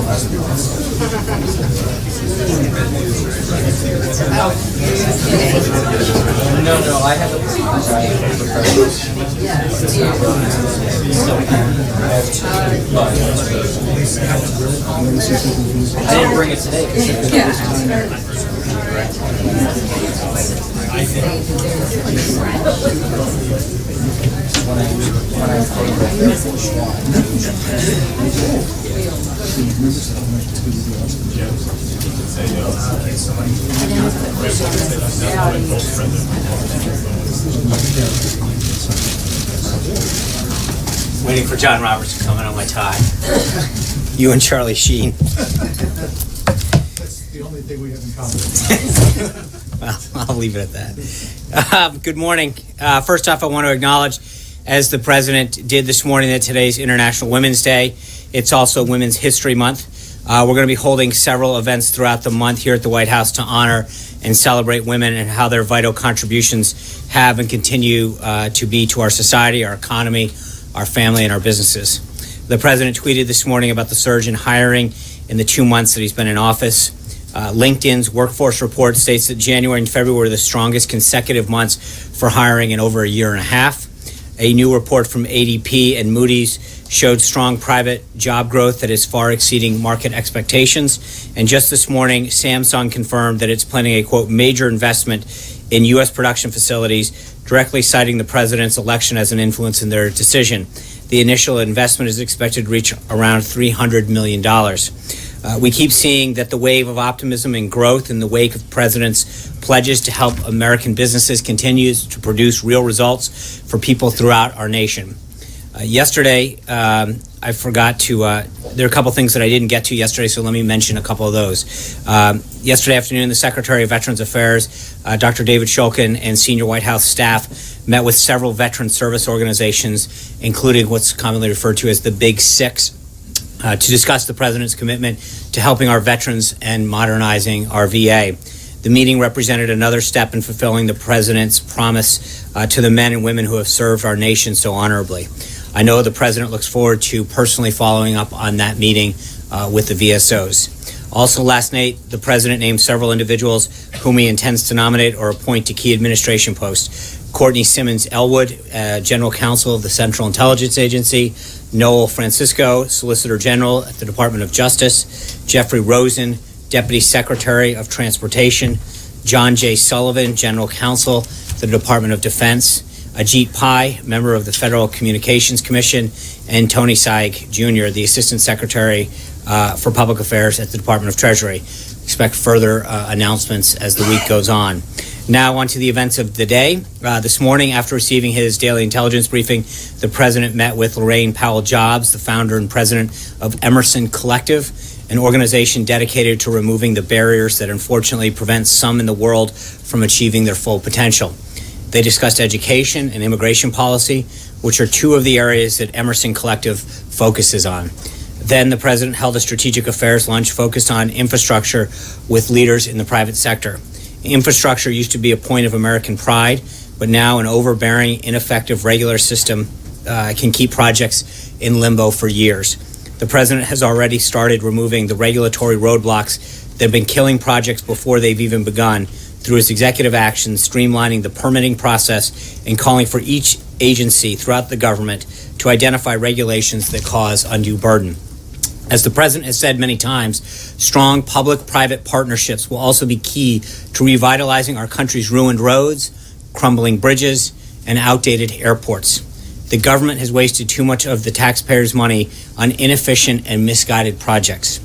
No, I have a I didn't bring it today. Waiting for John Roberts to comment on my tie. You and Charlie Sheen. That's the only thing we have in common. Well, I'll leave it at that. Good morning. First off, I want to acknowledge, as the president did this morning, that today's International Women's Day. It's also Women's History Month. We're going to be holding several events throughout the month here at the White House to honor and celebrate women and how their vital contributions have and continue to be to our society, our economy, our family, and our businesses. The president tweeted this morning about the surge in hiring in the 2 months that he's been in office. LinkedIn's workforce report states that January and February were the strongest consecutive months for hiring in over a year and a half. A new report from ADP and Moody's showed strong private job growth that is far exceeding market expectations. And just this morning, Samsung confirmed that it's planning a, quote, major investment in U.S. production facilities, directly citing the president's election as an influence in their decision. The initial investment is expected to reach around $300 million. We keep seeing that the wave of optimism and growth in the wake of president's pledges to help American businesses continues to produce real results for people throughout our nation. Yesterday, I forgot to, there are a couple things that I didn't get to yesterday, so let me mention a couple of those. Yesterday afternoon, the Secretary of Veterans Affairs, Dr. David Shulkin, and senior White House staff met with several veteran service organizations, including what's commonly referred to as the Big Six, to discuss the president's commitment to helping our veterans and modernizing our VA. The meeting represented another step in fulfilling the president's promise to the men and women who have served our nation so honorably. I know the president looks forward to personally following up on that meeting with the VSOs. Also last night, the president named several individuals whom he intends to nominate or appoint to key administration posts. Courtney Simmons Elwood, General Counsel of the Central Intelligence Agency; Noel Francisco, Solicitor General at the Department of Justice; Jeffrey Rosen, Deputy Secretary of Transportation; John J. Sullivan, General Counsel to the Department of Defense; Ajit Pai, member of the Federal Communications Commission; and Tony Saig, Jr., the Assistant Secretary for Public Affairs at the Department of Treasury. Expect further announcements as the week goes on. Now on to the events of the day. This morning, after receiving his daily intelligence briefing, the president met with Lorraine Powell Jobs, the founder and president of Emerson Collective, an organization dedicated to removing the barriers that unfortunately prevent some in the world from achieving their full potential. They discussed education and immigration policy, which are two of the areas that Emerson Collective focuses on. Then the president held a strategic affairs lunch focused on infrastructure with leaders in the private sector. Infrastructure used to be a point of American pride, but now an overbearing, ineffective regular system can keep projects in limbo for years. The president has already started removing the regulatory roadblocks that have been killing projects before they've even begun through his executive actions, streamlining the permitting process and calling for each agency throughout the government to identify regulations that cause undue burden. As the president has said many times, strong public-private partnerships will also be key to revitalizing our country's ruined roads, crumbling bridges, and outdated airports. The government has wasted too much of the taxpayers' money on inefficient and misguided projects.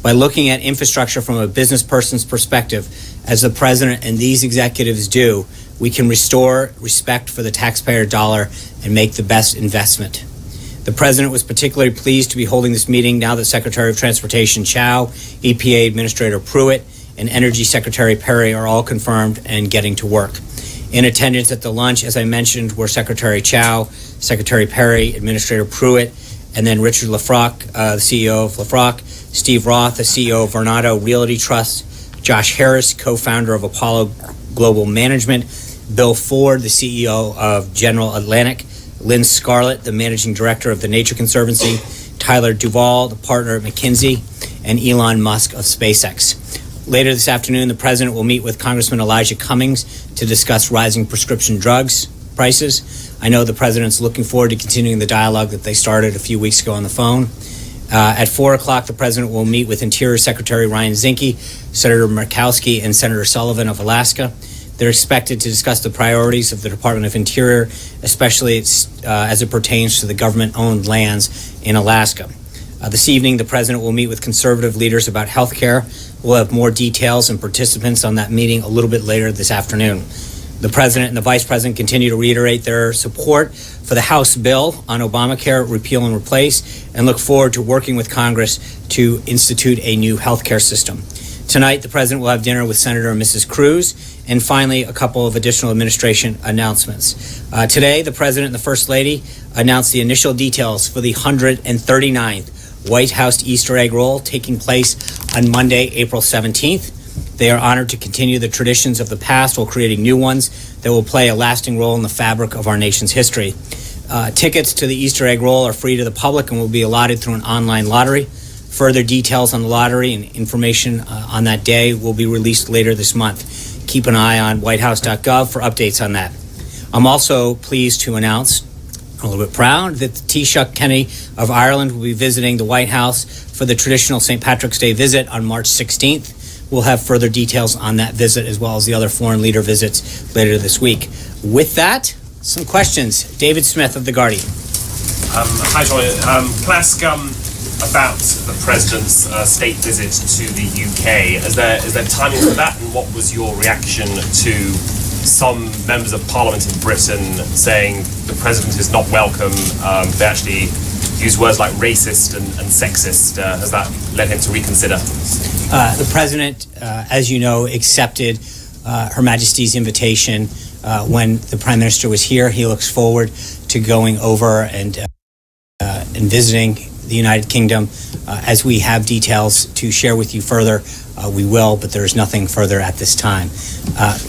By looking at infrastructure from a business person's perspective, as the president and these executives do, we can restore respect for the taxpayer dollar and make the best investment. The president was particularly pleased to be holding this meeting now that Secretary of Transportation Chow, EPA Administrator Pruitt, and Energy Secretary Perry are all confirmed and getting to work. In attendance at the lunch, as I mentioned, were Secretary Chow, Secretary Perry, Administrator Pruitt, and then Richard Lafrock, the CEO of Lafrock, Steve Roth, the CEO of Vornado Realty Trust, Josh Harris, co-founder of Apollo Global Management, Bill Ford, the CEO of General Atlantic, Lynn Scarlett, the managing director of the Nature Conservancy, Tyler Duvall, the partner at McKinsey, and Elon Musk of SpaceX. Later this afternoon, the president will meet with Congressman Elijah Cummings to discuss rising prescription drugs prices. I know the president's looking forward to continuing the dialogue that they started a few weeks ago on the phone. At 4 o'clock, the president will meet with Interior Secretary Ryan Zinke, Senator Murkowski, and Senator Sullivan of Alaska. They're expected to discuss the priorities of the Department of Interior, especially as it pertains to the government-owned lands in Alaska. This evening, the president will meet with conservative leaders about health care. We'll have more details and participants on that meeting a little bit later this afternoon. The president and the vice president continue to reiterate their support for the House bill on Obamacare repeal and replace, and look forward to working with Congress to institute a new health care system. Tonight, the president will have dinner with Senator and Mrs. Cruz, and finally, a couple of additional administration announcements. Today, the president and the first lady announced the initial details for the 139th White House Easter egg roll taking place on Monday, April 17th. They are honored to continue the traditions of the past while creating new ones that will play a lasting role in the fabric of our nation's history. Tickets to the Easter egg roll are free to the public and will be allotted through an online lottery. Further details on the lottery and information on that day will be released later this month. Keep an eye on whitehouse.gov for updates on that. I'm also pleased to announce, a little bit proud, that the Taoiseach Kenny of Ireland will be visiting the White House for the traditional St. Patrick's Day visit on March 16th. We'll have further details on that visit as well as the other foreign leader visits later this week. With that, some questions. David Smith of The Guardian. Hi, John. Can I ask about the president's state visit to the UK? Is there timing for that, and what was your reaction to some members of Parliament in Britain saying the president is not welcome? They actually use words like racist and sexist. Has that led him to reconsider? The president, as you know, accepted Her Majesty's invitation when the Prime Minister was here. He looks forward to going over and visiting the United Kingdom. As we have details to share with you further, we will, but there is nothing further at this time.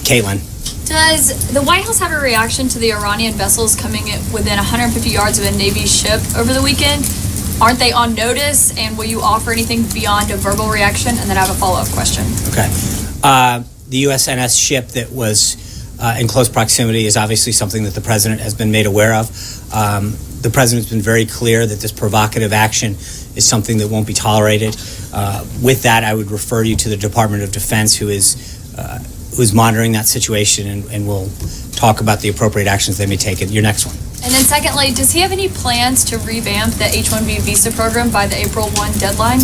Caitlin. Does the White House have a reaction to the Iranian vessels coming within 150 yards of a Navy ship over the weekend? Aren't they on notice? And will you offer anything beyond a verbal reaction? And then I have a follow-up question. Okay. The USNS ship that was in close proximity is obviously something that the president has been made aware of. The president's been very clear that this provocative action is something that won't be tolerated. With that, I would refer you to the Department of Defense, who is monitoring that situation, and will talk about the appropriate actions they may take. Your next one. And then secondly, does he have any plans to revamp the H-1B visa program by the April 1 deadline?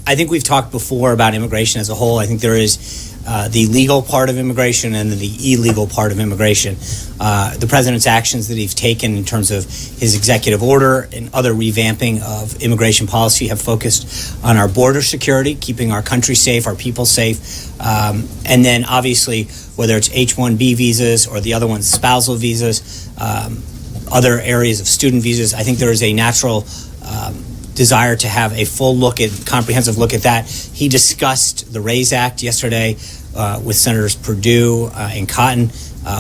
I think we've talked before about immigration as a whole. I think there is the legal part of immigration and the illegal part of immigration. The president's actions that he's taken in terms of his executive order and other revamping of immigration policy have focused on our border security, keeping our country safe, our people safe, and then obviously whether it's H-1B visas or the other ones, spousal visas, other areas of student visas. I think there is a natural desire to have a comprehensive look at that. He discussed the RAISE Act yesterday with Senators Perdue and Cotton.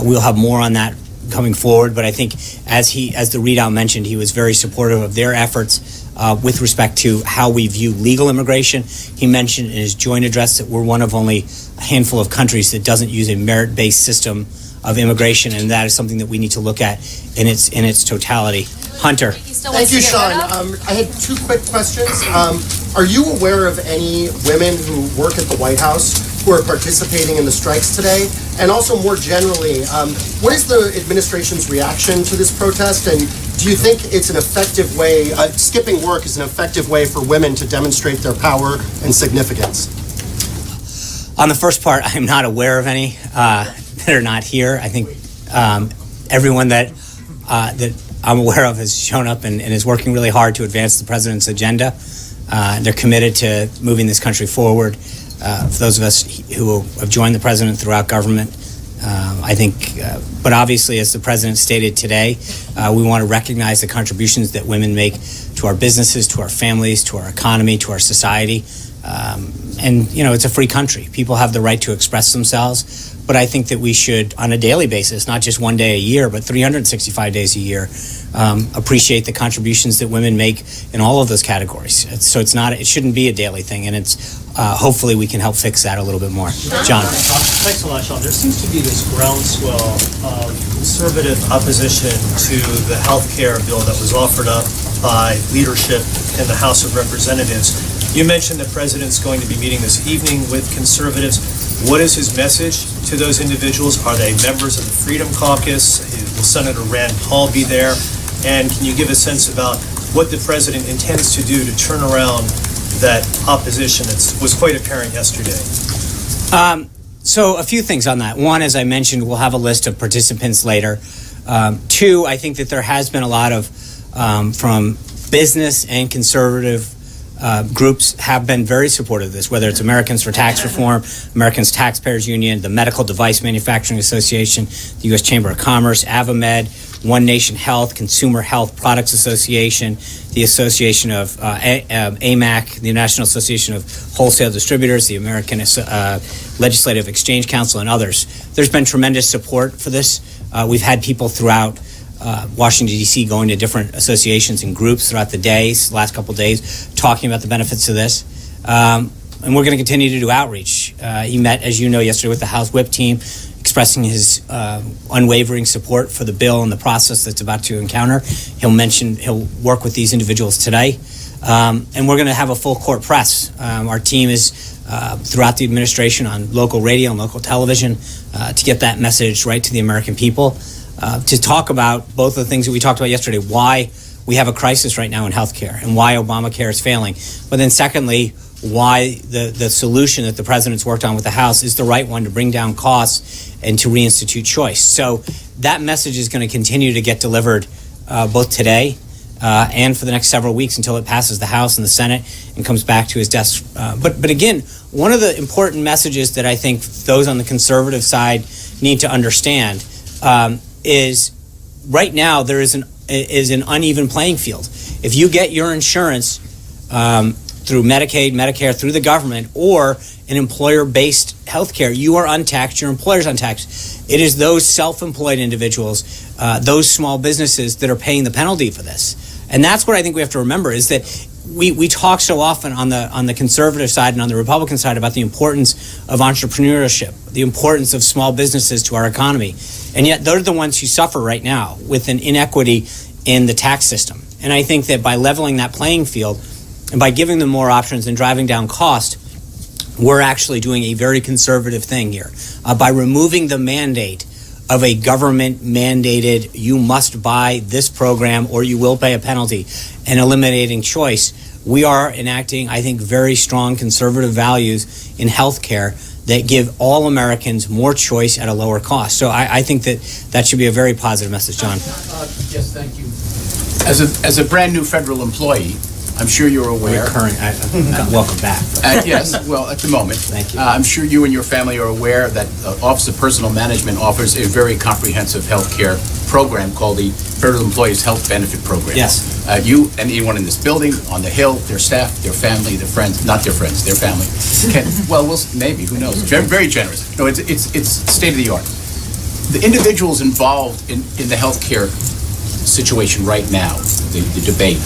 We'll have more on that coming forward, but I think as the readout mentioned, he was very supportive of their efforts with respect to how we view legal immigration. He mentioned in his joint address that we're one of only a handful of countries that doesn't use a merit-based system of immigration, and that is something that we need to look at in its totality. Hunter. Thank you, Sean. I had two quick questions. Are you aware of any women who work at the White House who are participating in the strikes today? And also more generally, what is the administration's reaction to this protest? And do you think it's an effective way, skipping work is an effective way for women to demonstrate their power and significance? On the first part, I'm not aware of any that are not here. I think everyone that I'm aware of has shown up and is working really hard to advance the president's agenda. They're committed to moving this country forward. For those of us who have joined the president throughout government, I think, but obviously, as the president stated today, we want to recognize the contributions that women make to our businesses, to our families, to our economy, to our society. And, it's a free country. People have the right to express themselves, but I think that we should, on a daily basis, not just one day a year, but 365 days a year, appreciate the contributions that women make in all of those categories. So it shouldn't be a daily thing, and it's hopefully we can help fix that a little bit more. John. Thanks a lot, Sean. There seems to be this groundswell of conservative opposition to the health care bill that was offered up by leadership in the House of Representatives. You mentioned the president's going to be meeting this evening with conservatives. What is his message to those individuals? Are they members of the Freedom Caucus? Will Senator Rand Paul be there? And can you give a sense about what the president intends to do to turn around that opposition that was quite apparent yesterday? So a few things on that. One, as I mentioned, we'll have a list of participants later. Two, I think that there has been a lot of, from business and conservative groups have been very supportive of this, whether it's Americans for Tax Reform, Americans Taxpayers Union, the Medical Device Manufacturing Association, the U.S. Chamber of Commerce, AvaMed, One Nation Health, Consumer Health Products Association, the Association of AMAC, the National Association of Wholesale Distributors, the American Legislative Exchange Council, and others. There's been tremendous support for this. We've had people throughout Washington, D.C. going to different associations and groups throughout the days, last couple of days, talking about the benefits of this. And we're going to continue to do outreach. He met, as you know, yesterday with the House Whip team, expressing his unwavering support for the bill and the process that's about to encounter. He'll work with these individuals today. And we're going to have a full court press. Our team is throughout the administration on local radio and local television to get that message right to the American people. To talk about both of the things that we talked about yesterday, why we have a crisis right now in healthcare and why Obamacare is failing. But then secondly, why the solution that the president's worked on with the House is the right one to bring down costs and to reinstitute choice. So that message is going to continue to get delivered both today and for the next several weeks until it passes the House and the Senate and comes back to his desk. But again, one of the important messages that I think those on the conservative side need to understand is right now there is an uneven playing field. If you get your insurance through Medicaid, Medicare, through the government, or an employer-based health care, you are untaxed, your employer's untaxed. It is those self-employed individuals, those small businesses that are paying the penalty for this. And that's what I think we have to remember is that we talk so often on the conservative side and on the Republican side about the importance of entrepreneurship, the importance of small businesses to our economy. And yet they're the ones who suffer right now with an inequity in the tax system. And I think that by leveling that playing field and by giving them more options and driving down cost, we're actually doing a very conservative thing here. By removing the mandate of a government-mandated, you must buy this program or you will pay a penalty, and eliminating choice, we are enacting, I think, very strong conservative values in healthcare that give all Americans more choice at a lower cost. So I think that should be a very positive message, John. Yes, thank you. As a brand new federal employee, I'm sure you're aware. Welcome back. Yes, well, at the moment. Thank you. I'm sure you and your family are aware that Office of Personnel Management offers a very comprehensive health care program called the Federal Employees Health Benefit Program. Yes. You and anyone in this building, on the Hill, their staff, their family, their friends, not their friends, their family, maybe, who knows? Very generous. No, it's state of the art. The individuals involved in the health care situation right now, the debate,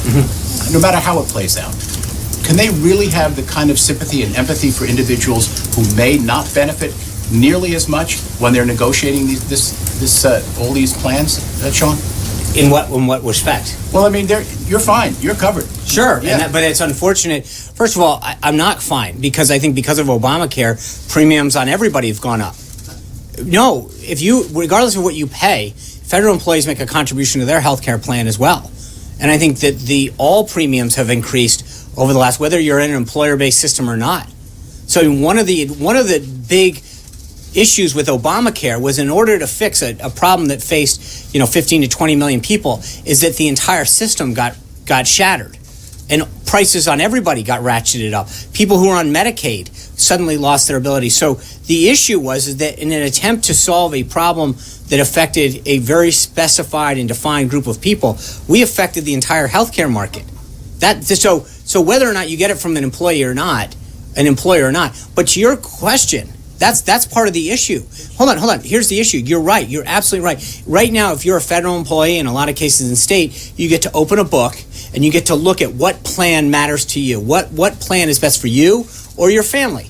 no matter how it plays out, can they really have the kind of sympathy and empathy for individuals who may not benefit nearly as much when they're negotiating all these plans, Sean? In what respect? Well, I mean, you're fine. You're covered. Sure, Yeah. but it's unfortunate. First of all, I'm not fine because I think because of Obamacare, premiums on everybody have gone up. No, regardless of what you pay, federal employees make a contribution to their health care plan as well. And I think that all premiums have increased over the last, whether you're in an employer-based system or not. So one of the big issues with Obamacare was in order to fix a problem that faced 15 to 20 million people is that the entire system got shattered. And prices on everybody got ratcheted up. People who were on Medicaid suddenly lost their ability. So the issue was that in an attempt to solve a problem that affected a very specified and defined group of people, we affected the entire healthcare market. So whether or not you get it from an employer or not, but to your question, That's part of the issue. Hold on. Here's the issue. You're right. You're absolutely right. Right now, if you're a federal employee, in a lot of cases in state, you get to open a book and you get to look at what plan matters to you. What plan is best for you or your family?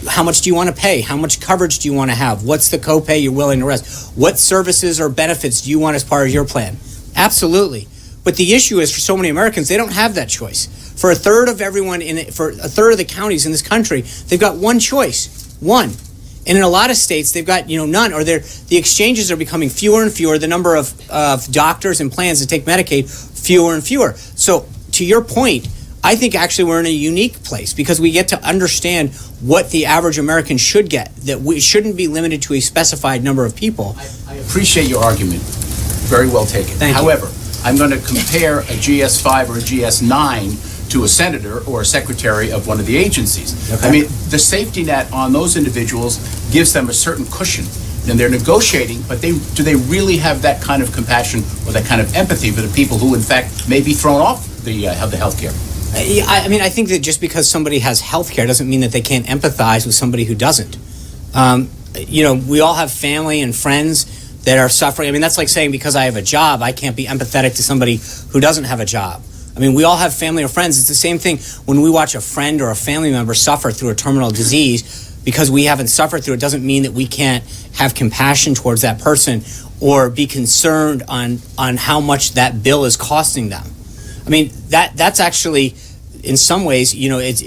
How much do you want to pay? How much coverage do you want to have? What's the copay you're willing to risk? What services or benefits do you want as part of your plan? Absolutely. But the issue is, for so many Americans, they don't have that choice. For a third of the counties in this country, they've got one choice. One. And in a lot of states, they've got none, or the exchanges are becoming fewer and fewer. The number of doctors and plans that take Medicaid, fewer and fewer. So to your point, I think actually we're in a unique place because we get to understand what the average American should get, that we shouldn't be limited to a specified number of people. I appreciate your argument. Very well taken. Thank you. However, I'm going to compare a GS5 or a GS9 to a senator or a secretary of one of the agencies. Okay. I mean, the safety net on those individuals gives them a certain cushion. And they're negotiating, but do they really have that kind of compassion or that kind of empathy for the people who, in fact, may be thrown off the health care? I mean, I think that just because somebody has health care doesn't mean that they can't empathize with somebody who doesn't. We all have family and friends that are suffering. I mean, that's like saying because I have a job, I can't be empathetic to somebody who doesn't have a job. I mean, we all have family or friends. It's the same thing when we watch a friend or a family member suffer through a terminal disease. Because we haven't suffered through it doesn't mean that we can't have compassion towards that person or be concerned on how much that bill is costing them. I mean, that's actually, in some ways, it's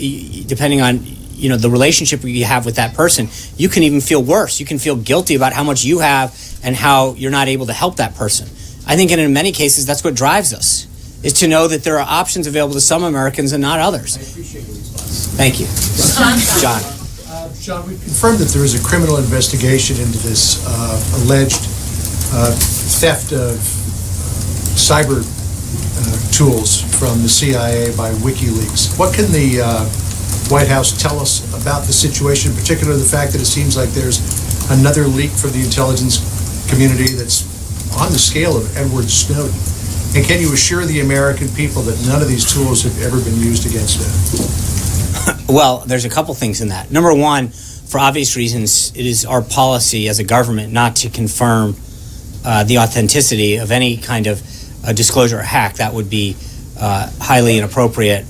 depending on the relationship you have with that person, you can even feel worse. You can feel guilty about how much you have and how you're not able to help that person. I think in many cases that's what drives us, is to know that there are options available to some Americans and not others. I appreciate your response. Thank you. John. John, we've confirmed that there is a criminal investigation into this alleged theft of cyber tools from the CIA by WikiLeaks. What can the White House tell us about the situation, particularly the fact that it seems like there's another leak from the intelligence community that's on the scale of Edward Snowden? And can you assure the American people that none of these tools have ever been used against them? Well, there's a couple things in that. Number one, for obvious reasons, it is our policy as a government not to confirm the authenticity of any kind of disclosure or hack. That would be highly inappropriate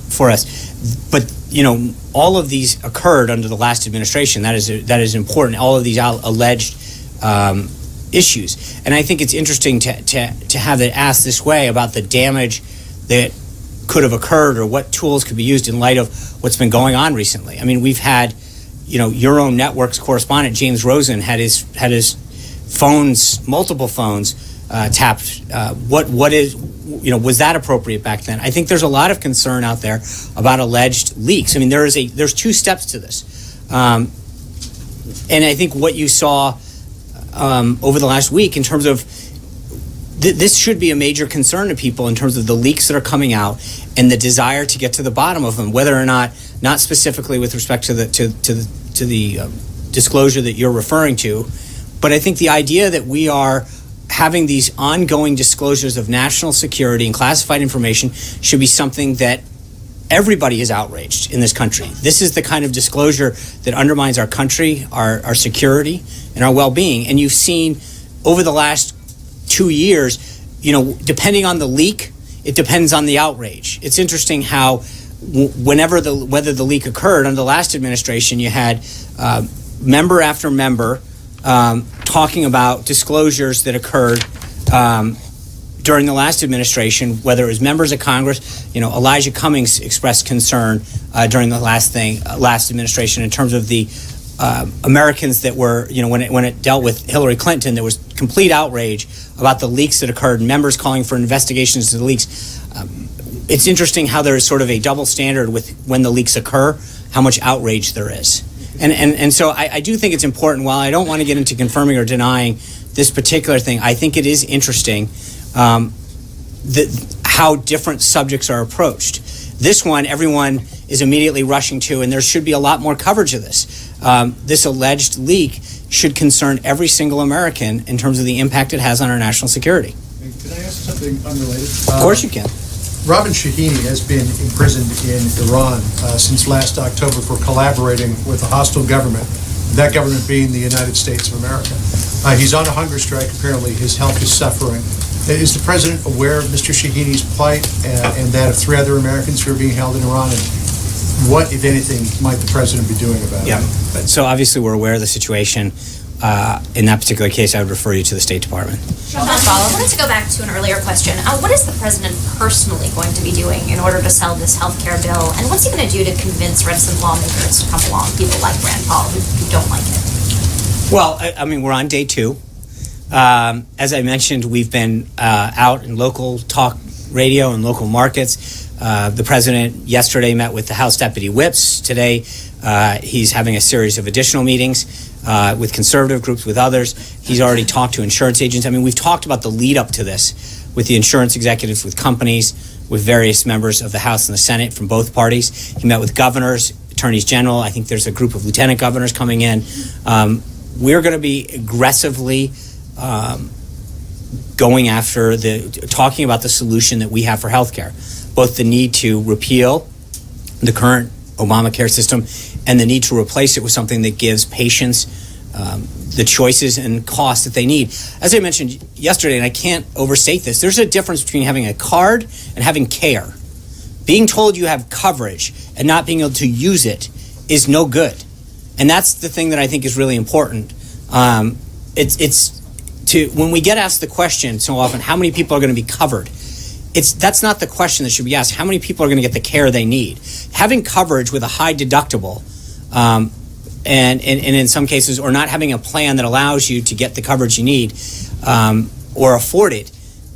for us. But, all of these occurred under the last administration. That is important. All of these alleged issues. And I think it's interesting to have it asked this way about the damage that could have occurred or what tools could be used in light of what's been going on recently. I mean, we've had, your own network's correspondent, James Rosen, had his phones, multiple phones, tapped. Was that appropriate back then? I think there's a lot of concern out there about alleged leaks. I mean, there's two steps to this. And I think what you saw over the last week in terms of this should be a major concern to people in terms of the leaks that are coming out and the desire to get to the bottom of them, whether or not specifically with respect to the disclosure that you're referring to. But I think the idea that we are having these ongoing disclosures of national security and classified information should be something that everybody is outraged in this country. This is the kind of disclosure that undermines our country, our security, and our well-being. And you've seen over the last 2 years, depending on the leak, it depends on the outrage. It's interesting how whether the leak occurred under the last administration, you had member after member talking about disclosures that occurred during the last administration, whether it was members of Congress. Elijah Cummings expressed concern during the last administration in terms of the Americans that were, when it dealt with Hillary Clinton, there was complete outrage about the leaks that occurred, members calling for investigations into the leaks. It's interesting how there is sort of a double standard with when the leaks occur, how much outrage there is. And so I do think it's important, while I don't want to get into confirming or denying this particular thing, I think it is interesting how different subjects are approached. This one, everyone is immediately rushing to, and there should be a lot more coverage of this. This alleged leak should concern every single American in terms of the impact it has on our national security. Can I ask something unrelated? Of course you can. Robin Shahini has been imprisoned in Iran since last October for collaborating with a hostile government that government being the United States of America. He's on a hunger strike. Apparently, his health is suffering. Is the president aware of Mr. Shahini's plight and that of 3 other Americans who are being held in Iran? And what, if anything, might the president be doing about it? Yeah. So obviously we're aware of the situation. In that particular case, I would refer you to the State Department. I wanted to go back to an earlier question. What is the president personally going to be doing in order to sell this health care bill? And what's he going to do to convince reticent lawmakers to come along, people like Rand Paul who don't like it? Well, I mean, we're on day 2. As I mentioned, we've been out in local talk radio and local markets. The president yesterday met with the House Deputy Whips. Today, he's having a series of additional meetings with conservative groups, with others. He's already talked to insurance agents. I mean, we've talked about the lead up to this with the insurance executives, with companies, with various members of the House and the Senate from both parties. He met with governors, attorneys general. I think there's a group of lieutenant governors coming in. We're going to be aggressively going after talking about the solution that we have for healthcare, both the need to repeal the current Obamacare system and the need to replace it with something that gives patients the choices and costs that they need. As I mentioned yesterday, and I can't overstate this, there's a difference between having a card and having care. Being told you have coverage and not being able to use it is no good. And that's the thing that I think is really important. When we get asked the question so often, how many people are going to be covered? That's not the question that should be asked. How many people are going to get the care they need? Having coverage with a high deductible, and in some cases, or not having a plan that allows you to get the coverage you need or afford it,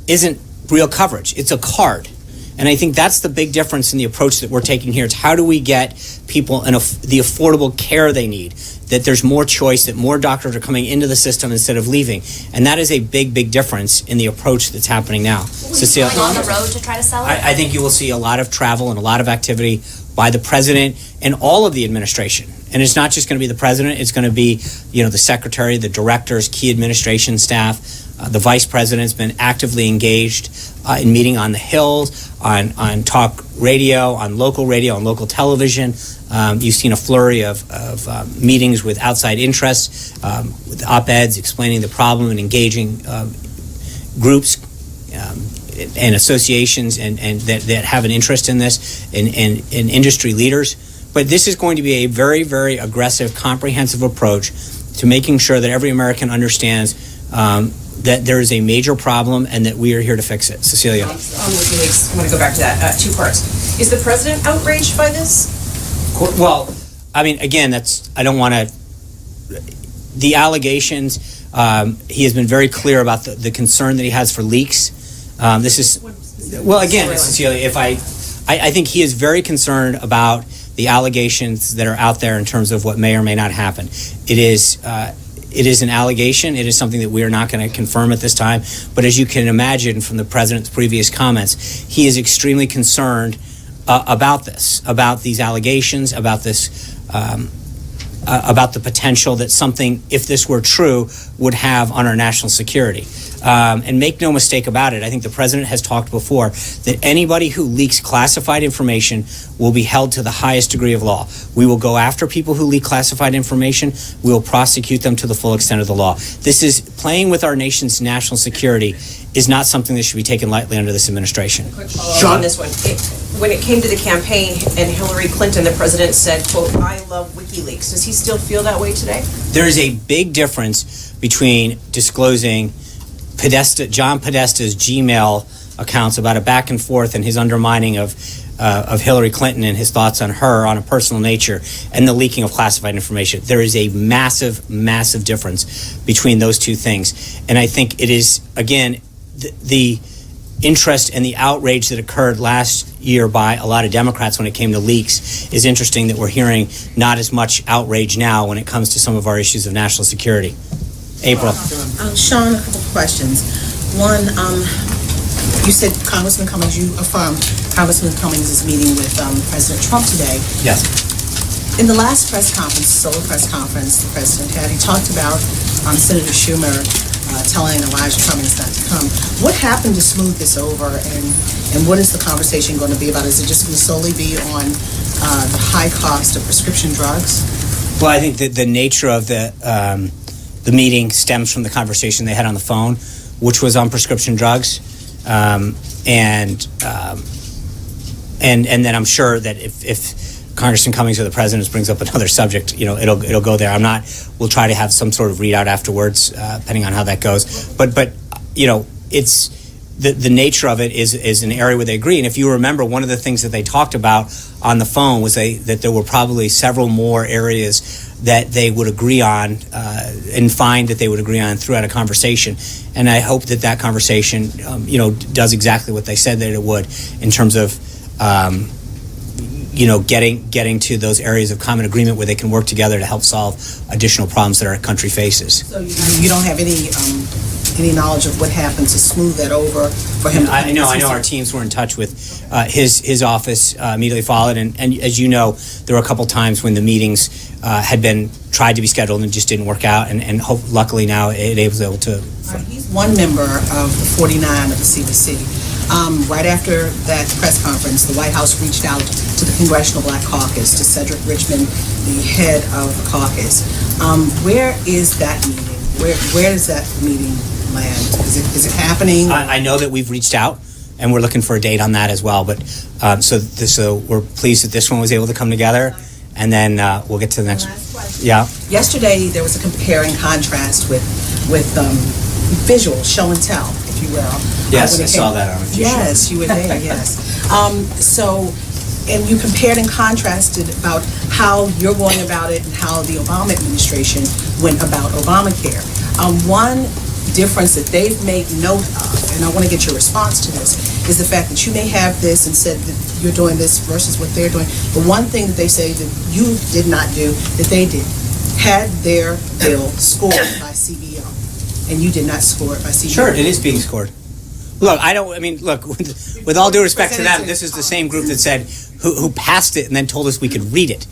isn't real coverage. It's a card. And I think that's the big difference in the approach that we're taking here. It's how do we get people the affordable care they need, that there's more choice, that more doctors are coming into the system instead of leaving. And that is a big, big difference in the approach that's happening now. Cecilia, on the road to try to sell it? I think you will see a lot of travel and a lot of activity by the president and all of the administration. And it's not just going to be the president. It's going to be, the secretary, the directors, key administration staff. The vice president's been actively engaged in meeting on the Hill, on talk radio, on local television. You've seen a flurry of meetings with outside interests, with op-eds explaining the problem and engaging groups and associations and that have an interest in this, and industry leaders. But this is going to be a very, very aggressive, comprehensive approach to making sure that every American understands that there is a major problem and that we are here to fix it. Cecilia. On WikiLeaks, I'm going to go back to that. 2 parts. Is the president outraged by this? Well, I mean, again, I don't want to. The allegations, he has been very clear about the concern that he has for leaks. Cecilia, I think he is very concerned about the allegations that are out there in terms of what may or may not happen. It is an allegation. It is something that we are not going to confirm at this time. But as you can imagine from the president's previous comments, he is extremely concerned about this, about these allegations, about this, about the potential that something, if this were true, would have on our national security. And make no mistake about it, I think the president has talked before that anybody who leaks classified information will be held to the highest degree of law. We will go after people who leak classified information. We will prosecute them to the full extent of the law. This is playing with our nation's national security is not something that should be taken lightly under this administration. Quick follow-up on this one. When it came to the campaign and Hillary Clinton, the president said, quote, "I love WikiLeaks." Does he still feel that way today? There is a big difference between disclosing John Podesta's Gmail accounts about a back and forth and his undermining of Hillary Clinton and his thoughts on her on a personal nature, and the leaking of classified information. There is a massive, massive difference between those two things. And I think it is, again, the interest and the outrage that occurred last year by a lot of Democrats when it came to leaks is interesting that we're hearing not as much outrage now when it comes to some of our issues of national security. April. Sean, a couple of questions. One, you said Congressman Cummings, you affirmed Congressman Cummings is meeting with President Trump today. Yes. In the last press conference, solo press conference the president had, he talked about Senator Schumer telling Elijah Cummings not to come. What happened to smooth this over, and what is the conversation going to be about? Is it just going to solely be on the high cost of prescription drugs? Well, I think that the nature of the meeting stems from the conversation they had on the phone, which was on prescription drugs, and then I'm sure that if Congressman Cummings or the President brings up another subject, it'll go there. We'll try to have some sort of readout afterwards, depending on how that goes. But it's the nature of it is an area where they agree. And if you remember, one of the things that they talked about on the phone was that there were probably several more areas that they would agree on and find that they would agree on throughout a conversation. And I hope that conversation, does exactly what they said that it would in terms of, getting to those areas of common agreement where they can work together to help solve additional problems that our country faces. So you don't have any knowledge of what happened to smooth that over for him? I know our teams were in touch with his office immediately followed, and as you know, there were a couple times when the meetings had been tried to be scheduled and just didn't work out, and luckily now it was able to. He's one member of the 49 of the CBC. Right after that press conference, the White House reached out to the Congressional Black Caucus, to Cedric Richmond, the head of the caucus. Where is that meeting? Where does that meeting land? Is it happening? I know that we've reached out, and we're looking for a date on that as well. But so we're pleased that this one was able to come together, and then we'll get to the next. Last question. Yeah. Yesterday there was a compare and contrast with visual show and tell, if you will. Yes, I saw that on a few Yes, you were there. Yes. And you compared and contrasted about how you're going about it and how the Obama administration went about Obamacare. One difference that they've made note of, and I want to get your response to this, is the fact that you may have this and said that you're doing this versus what they're doing. But one thing that they say that you did not do, that they did, had their bill scored by CBO, and you did not score it by CBO. Sure, it is being scored. Look, with all due respect to them, this is the same group that said, who passed it and then told us we could read it.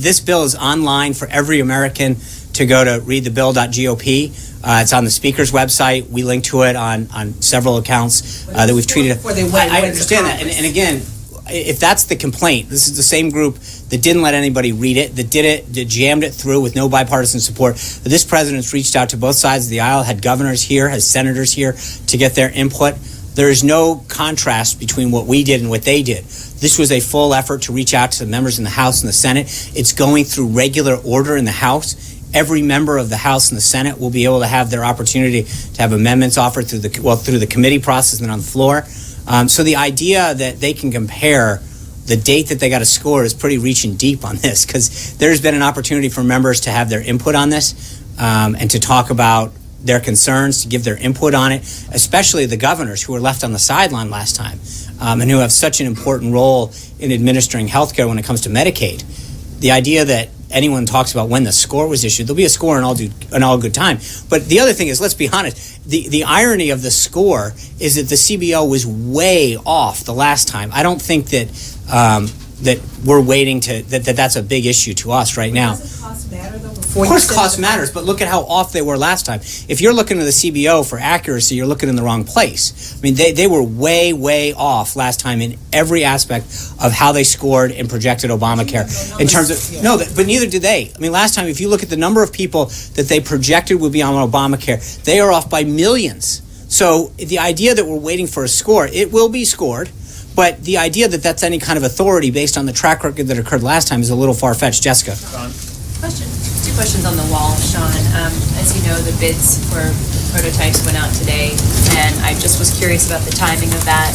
This bill is online for every American to go to readthebill.gop. It's on the Speaker's website. We link to it on several accounts that we've tweeted. I understand that. And again, if that's the complaint, this is the same group that didn't let anybody read it, that did it, that jammed it through with no bipartisan support. But this president's reached out to both sides of the aisle, had governors here, has senators here to get their input. There is no contrast between what we did and what they did. This was a full effort to reach out to the members in the House and the Senate. It's going through regular order in the House. Every member of the House and the Senate will be able to have their opportunity to have amendments offered through the committee process and on the floor. So the idea that they can compare the date that they got a score is pretty reaching deep on this, because there's been an opportunity for members to have their input on this and to talk about their concerns, to give their input on it, especially the governors who were left on the sideline last time and who have such an important role in administering health care when it comes to Medicaid. The idea that anyone talks about when the score was issued, there'll be a score in all good time. But the other thing is, let's be honest, the irony of the score is that the CBO was way off the last time. I don't think that that we're waiting to, that's a big issue to us right now. Does cost matter, though? Of course cost matters, but look at how off they were last time. If you're looking at the CBO for accuracy, you're looking in the wrong place. They were way, way off last time in every aspect of how they scored and projected Obamacare. In terms of, but neither did they. Last time, if you look at the number of people that they projected would be on Obamacare, they are off by millions. So the idea that we're waiting for a score, it will be scored. But the idea that that's any kind of authority based on the track record that occurred last time is a little far-fetched. Jessica. Two questions on the wall, Sean. As you know, the bids for prototypes went out today, and I just was curious about the timing of that,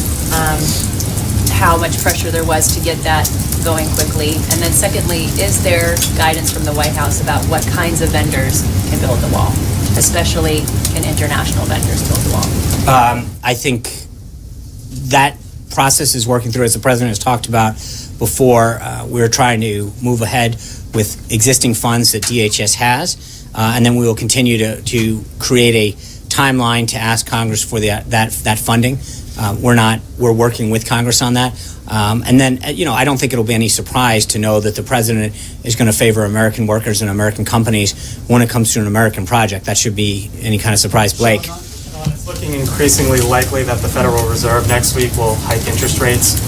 how much pressure there was to get that going quickly. And then secondly, is there guidance from the White House about what kinds of vendors can build the wall, especially can international vendors build the wall? I think that process is working through, as the president has talked about before. We're trying to move ahead with existing funds that DHS has, and then we will continue to create a timeline to ask Congress for that funding. We're working with Congress on that, and then I don't think it'll be any surprise to know that the president is going to favor American workers and American companies when it comes to an American project. That should be any kind of surprise, Blake. It's looking increasingly likely that the Federal Reserve next week will hike interest rates.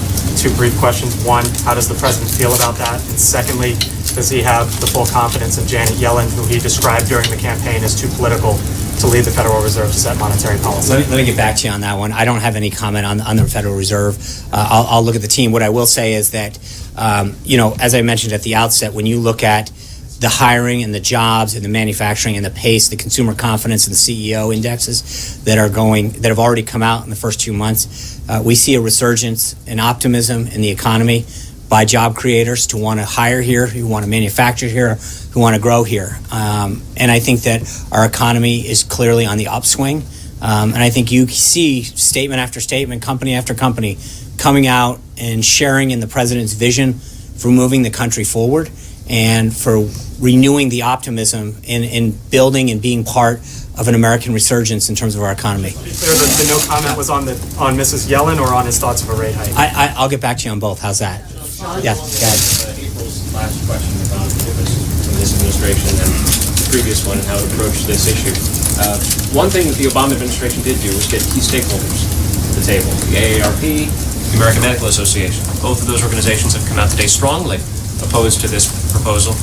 Two brief questions. One, how does the president feel about that? And secondly, does he have the full confidence of Janet Yellen, who he described during the campaign as too political to lead the Federal Reserve to set monetary policy? Let me get back to you on that one. I don't have any comment on the Federal Reserve. I'll look at the team. What I will say is that, as I mentioned at the outset, when you look at the hiring and the jobs and the manufacturing and the pace, the consumer confidence and the CEO indexes that have already come out in the first 2 months, we see a resurgence in optimism in the economy by job creators to want to hire here, who want to manufacture here, who want to grow here. And I think that our economy is clearly on the upswing. And I think you see statement after statement, company after company coming out and sharing in the president's vision for moving the country forward and for renewing the optimism in building and being part of an American resurgence in terms of our economy. To be clear, the no comment was on Mrs. Yellen or on his thoughts of a rate hike? I'll get back to you on both. How's that? Yeah, go ahead. April's last question about differences between this administration and the previous one and how it approached this issue. One thing that the Obama administration did do was get key stakeholders to the table. The AARP, the American Medical Association. Both of those organizations have come out today strongly opposed to this proposal.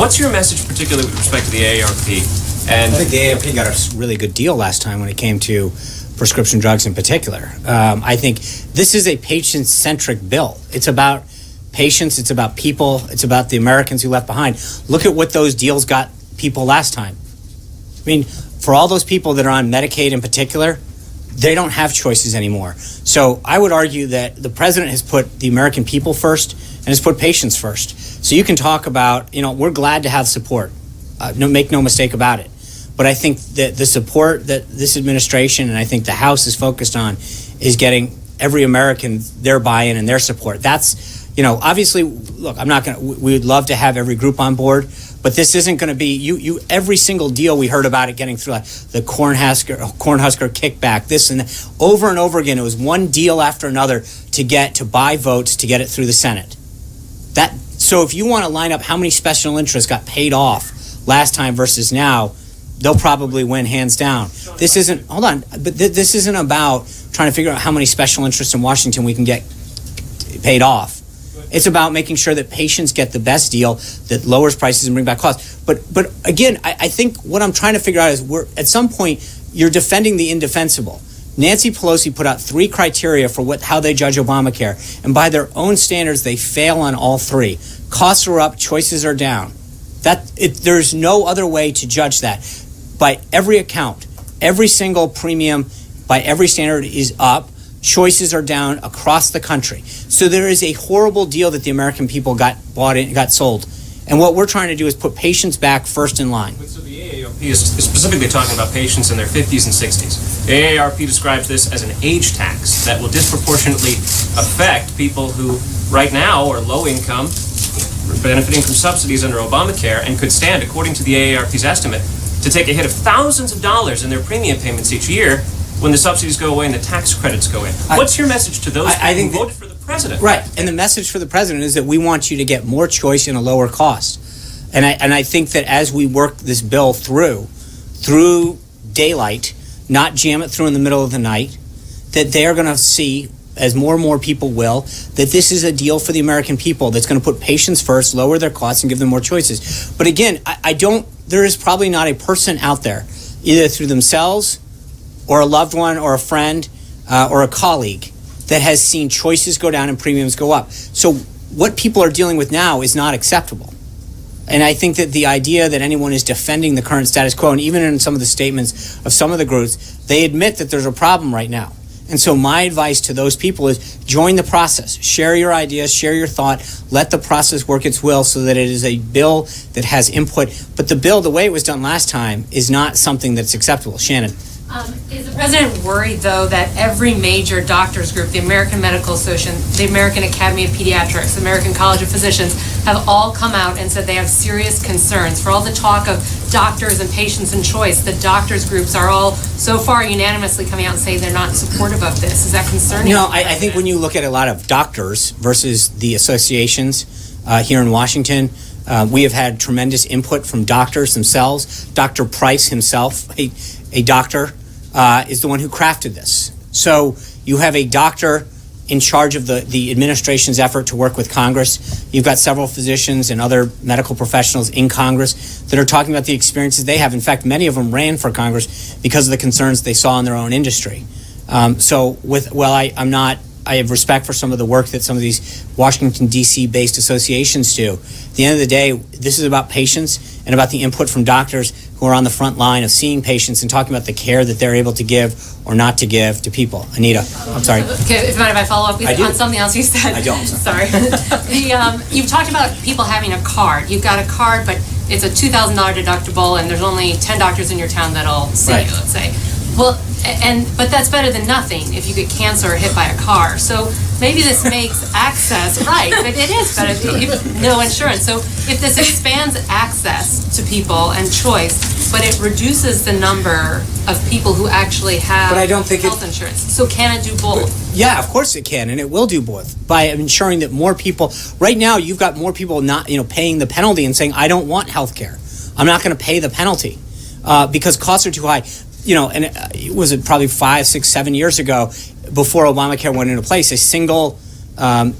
What's your message, particularly with respect to the AARP? And I think the AARP got a really good deal last time when it came to prescription drugs in particular. I think this is a patient-centric bill. It's about patients, it's about people, it's about the Americans who left behind. Look at what those deals got people last time. I mean, for all those people that are on Medicaid in particular, they don't have choices anymore. So I would argue that the president has put the American people first and has put patients first. So you can talk about, we're glad to have support. Make no mistake about it. But I think that the support that this administration and I think the House is focused on is getting every American their buy-in and their support. That's, obviously, look, we would love to have every group on board, but this isn't going to be, every single deal we heard about it getting through, like the Cornhusker kickback, this and that, over and over again, it was one deal after another to buy votes to get it through the Senate. So if you want to line up how many special interests got paid off last time versus now, they'll probably win hands down. This isn't about trying to figure out how many special interests in Washington we can get paid off. It's about making sure that patients get the best deal that lowers prices and bring back costs. But again, I think what I'm trying to figure out is at some point you're defending the indefensible. Nancy Pelosi put out 3 criteria for how they judge Obamacare, and by their own standards, they fail on all 3. Costs are up, choices are down. There's no other way to judge that. By every account, every single premium, by every standard is up. Choices are down across the country. So there is a horrible deal that the American people got sold. And what we're trying to do is put patients back first in line. So the AARP is specifically talking about patients in their 50s and 60s. The AARP describes this as an age tax that will disproportionately affect people who right now are low income, benefiting from subsidies under Obamacare, and could stand, according to the AARP's estimate, to take a hit of thousands of dollars in their premium payments each year when the subsidies go away and the tax credits go in. What's your message to those who voted for the president? Right, and the message for the president is that we want you to get more choice and a lower cost. And I think that as we work this bill through daylight, not jam it through in the middle of the night, that they're going to see, as more and more people will, that this is a deal for the American people that's going to put patients first, lower their costs, and give them more choices. But again, there is probably not a person out there, either through themselves or a loved one or a friend or a colleague, that has seen choices go down and premiums go up. So what people are dealing with now is not acceptable. And I think that the idea that anyone is defending the current status quo, and even in some of the statements of some of the groups, they admit that there's a problem right now. And so my advice to those people is join the process. Share your ideas, share your thought, let the process work its will so that it is a bill that has input. But the bill, the way it was done last time, is not something that's acceptable. Shannon. Is the president worried, though, that every major doctors group, the American Medical Association, the American Academy of Pediatrics, the American College of Physicians, have all come out and said they have serious concerns? For all the talk of doctors and patients and choice, the doctors groups are all so far unanimously coming out and saying they're not supportive of this. Is that concerning? I think when you look at a lot of doctors versus the associations here in Washington, we have had tremendous input from doctors themselves. Dr. Price himself, a doctor, is the one who crafted this. So you have a doctor in charge of the administration's effort to work with Congress. You've got several physicians and other medical professionals in Congress that are talking about the experiences they have. In fact, many of them ran for Congress because of the concerns they saw in their own industry. I have respect for some of the work that some of these Washington, D.C. based associations do. At the end of the day, this is about patients and about the input from doctors who are on the front line of seeing patients and talking about the care that they're able to give or not to give to people. Anita, I'm sorry. Okay, if you mind if I follow up on something else you said? I don't. Sorry. You've talked about people having a card. You've got a card, but it's a $2,000 deductible, and there's only 10 doctors in your town that'll see you, let's say. Well, but that's better than nothing if you get cancer or hit by a car. So maybe this makes access, right, but it is better if you have no insurance. So if this expands access to people and choice, but it reduces the number of people who actually have health insurance. So can it do both? Yeah, of course it can, and it will do both by ensuring that more people. Right now, you've got more people not, paying the penalty and saying, "I don't want health care. I'm not going to pay the penalty because costs are too high." And it was probably 5, 6, 7 years ago, before Obamacare went into place, a single young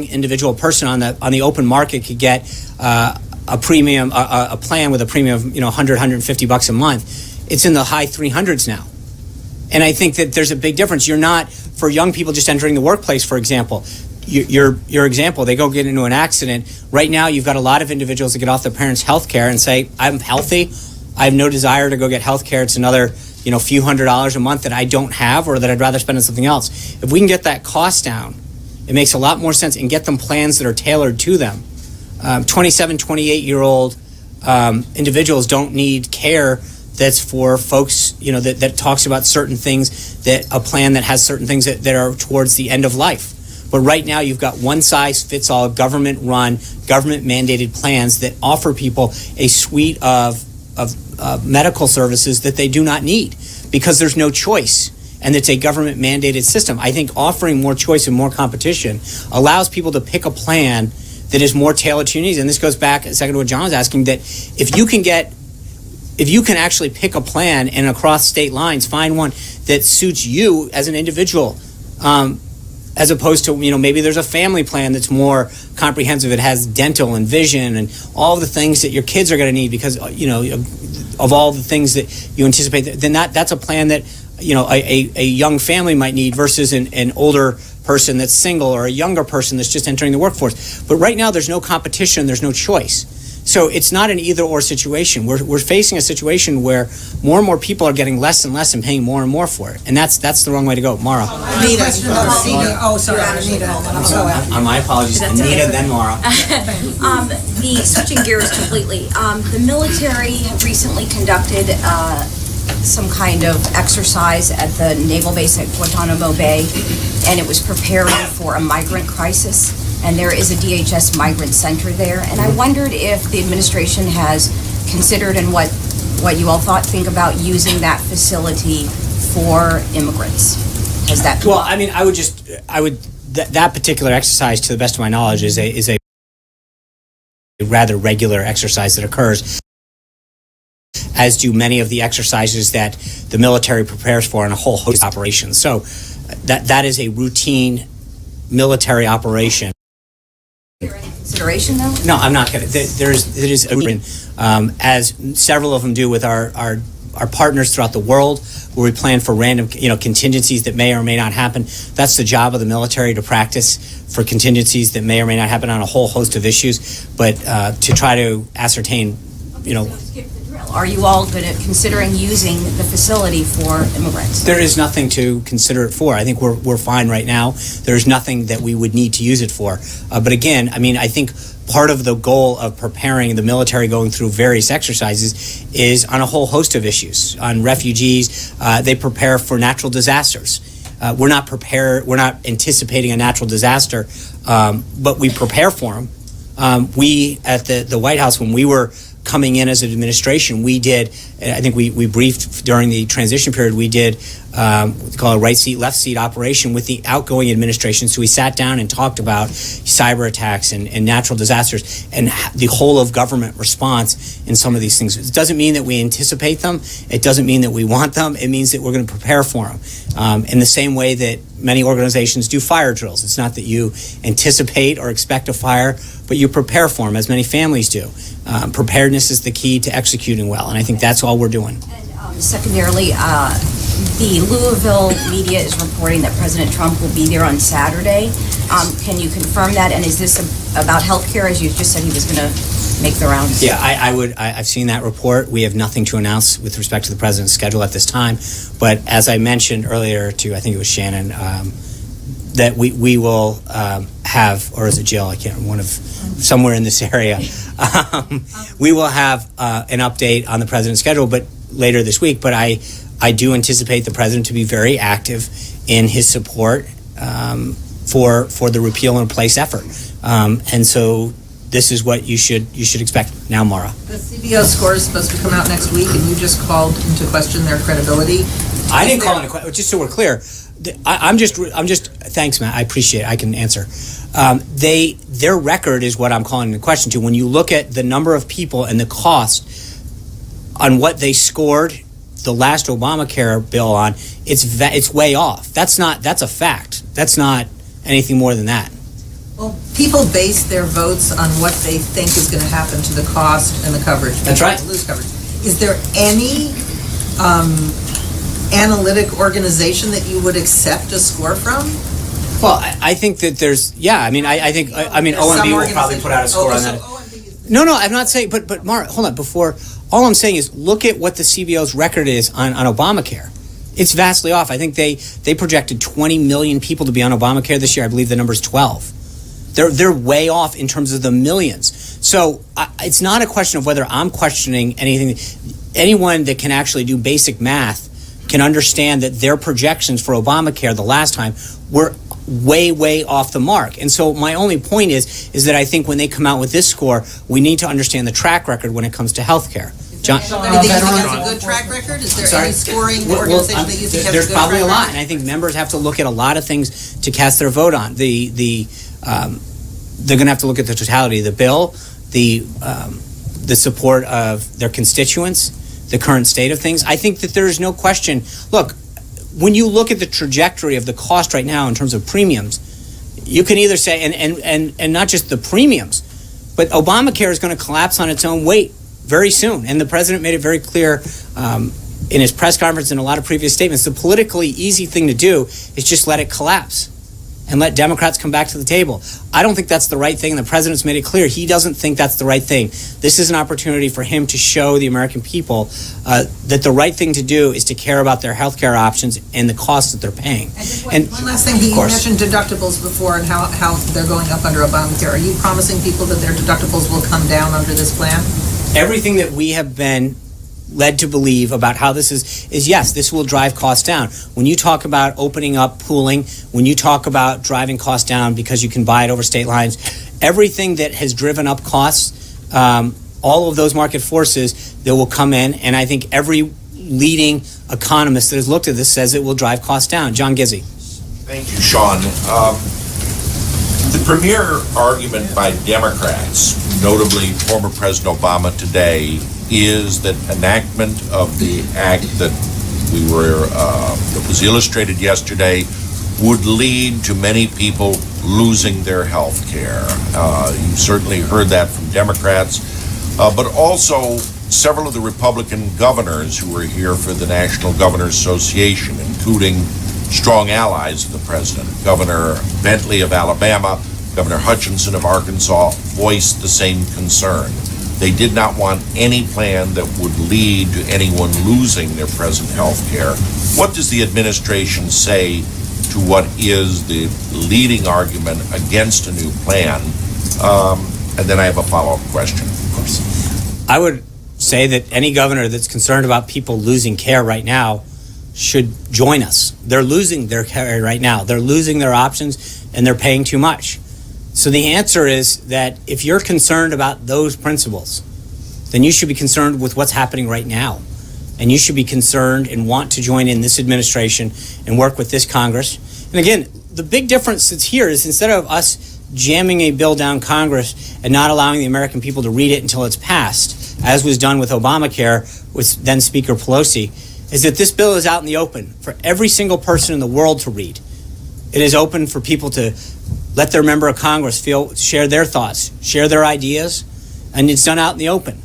individual person on the open market could get a premium, a plan with a premium of $100, $150 a month. It's in the high 300s now, and I think that there's a big difference. You're not, for young people just entering the workplace, for example. Your example, they go get into an accident. Right now, you've got a lot of individuals that get off their parents' health care and say, "I'm healthy. I have no desire to go get health care. It's another, few $100s a month that I don't have or that I'd rather spend on something else." If we can get that cost down, it makes a lot more sense and get them plans that are tailored to them. 27, 28-year-old individuals don't need care that's for folks, that talks about certain things, that a plan that has certain things that are towards the end of life. But right now, you've got one-size-fits-all, government-run, government-mandated plans that offer people a suite of medical services that they do not need because there's no choice, and it's a government mandated system. I think offering more choice and more competition allows people to pick a plan that is more tailored to your needs. And this goes back a second to what John was asking, that if you can actually pick a plan and across state lines find one that suits you as an individual, as opposed to, maybe there's a family plan that's more comprehensive. It has dental and vision and all the things that your kids are going to need because, of all the things that you anticipate. Then that's a plan that, a young family might need versus an older person that's single or a younger person that's just entering the workforce. But right now, there's no competition. There's no choice. So it's not an either-or situation. We're facing a situation where more and more people are getting less and less and paying more and more for it. And that's the wrong way to go. Mara. Anita. Oh, sorry, Anita. My apologies. Anita, then Mara. Switching gears completely, the military recently conducted some kind of exercise at the naval base at Guantanamo Bay, and it was preparing for a migrant crisis. And there is a DHS migrant center there. And I wondered if the administration has considered and what you all think about using that facility for immigrants. Has that? Well, I mean, that particular exercise, to the best of my knowledge, is a rather regular exercise that occurs, as do many of the exercises that the military prepares for in a whole host of operations. So that is a routine military operation. Consideration, though? No, I'm not going to. There is as several of them do with our partners throughout the world, where we plan for random, contingencies that may or may not happen. That's the job of the military, to practice for contingencies that may or may not happen on a whole host of issues. But to try to ascertain, Are you all considering using the facility for immigrants? There is nothing to consider it for. I think we're fine right now. There's nothing that we would need to use it for. But again, I think part of the goal of preparing the military going through various exercises is on a whole host of issues. On refugees, they prepare for natural disasters. We're not anticipating a natural disaster, but we prepare for them. We at the White House, when we were coming in as an administration, we did, I think we briefed during the transition period, we did what they call a right seat, left seat operation with the outgoing administration. So we sat down and talked about cyber attacks and natural disasters and the whole of government response in some of these things. It doesn't mean that we anticipate them. It doesn't mean that we want them. It means that we're going to prepare for them in the same way that many organizations do fire drills. It's not that you anticipate or expect a fire, but you prepare for them, as many families do. Preparedness is the key to executing well, and I think that's all we're doing. Secondarily, the Louisville media is reporting that President Trump will be there on Saturday. Can you confirm that? And is this about healthcare, as you just said he was going to make the rounds? Yeah, I've seen that report. We have nothing to announce with respect to the president's schedule at this time. But as I mentioned earlier to, I think it was Shannon, that we will have, or is it Jill? I can't remember, somewhere in this area. We will have an update on the president's schedule, but later this week. But I do anticipate the president to be very active in his support for the repeal and replace effort. And so this is what you should expect. Now, Mara. The CBO score is supposed to come out next week, and you just called into question their credibility. I didn't call into question. Just so we're clear, I'm just. Thanks, Matt. I appreciate it. I can answer. Their record is what I'm calling into question to. When you look at the number of people and the cost on what they scored the last Obamacare bill on, it's way off. That's a fact. That's not anything more than that. Well, people base their votes on what they think is going to happen to the cost and the coverage. That's right. Lose coverage. Is there any analytic organization that you would accept a score from? Well, I think that there's, yeah, I mean, I think OMB will probably put out a score on that. No, I'm not saying, but Mark, hold on, all I'm saying is look at what the CBO's record is on Obamacare. It's vastly off. I think they projected 20 million people to be on Obamacare this year. I believe the number's 12. They're way off in terms of the millions. So it's not a question of whether I'm questioning anything. Anyone that can actually do basic math can understand that their projections for Obamacare the last time were way off the mark. And so my only point is that I think when they come out with this score, we need to understand the track record when it comes to health care. John, Anything you think has a good track record? Is there any scoring organization that you think has a good track record? There's probably a lot, and I think members have to look at a lot of things to cast their vote on. They're going to have to look at the totality of the bill, the support of their constituents, the current state of things. I think that there is no question. Look, when you look at the trajectory of the cost right now in terms of premiums, you can either say, and not just the premiums, but Obamacare is going to collapse on its own weight very soon. And the president made it very clear in his press conference and a lot of previous statements. The politically easy thing to do is just let it collapse and let Democrats come back to the table. I don't think that's the right thing, and the president's made it clear he doesn't think that's the right thing. This is an opportunity for him to show the American people that the right thing to do is to care about their health care options and the costs that they're paying. And one last thing, he mentioned deductibles before and how they're going up under Obamacare. Are you promising people that their deductibles will come down under this plan? Everything that we have been led to believe about how this is yes, this will drive costs down. When you talk about opening up pooling, when you talk about driving costs down because you can buy it over state lines, everything that has driven up costs, all of those market forces that will come in, and I think every leading economist that has looked at this says it will drive costs down. John Gizzi. Thank you, Sean. The premier argument by Democrats, notably former President Obama today, is that enactment of the act that was illustrated yesterday would lead to many people losing their health care. You certainly heard that from Democrats, but also several of the Republican governors who were here for the National Governors Association, including strong allies of the president. Governor Bentley of Alabama, Governor Hutchinson of Arkansas voiced the same concern. They did not want any plan that would lead to anyone losing their present health care. What does the administration say to what is the leading argument against a new plan? And then I have a follow-up question. Of course. I would say that any governor that's concerned about people losing care right now should join us. They're losing their care right now. They're losing their options, and they're paying too much. So the answer is that if you're concerned about those principles, then you should be concerned with what's happening right now. and you should be concerned and want to join in this administration and work with this Congress. And again, the big difference that's here is instead of us jamming a bill down Congress and not allowing the American people to read it until it's passed, as was done with Obamacare with then Speaker Pelosi, is that this bill is out in the open for every single person in the world to read. It is open for people to let their member of Congress share their thoughts, share their ideas, and it's done out in the open.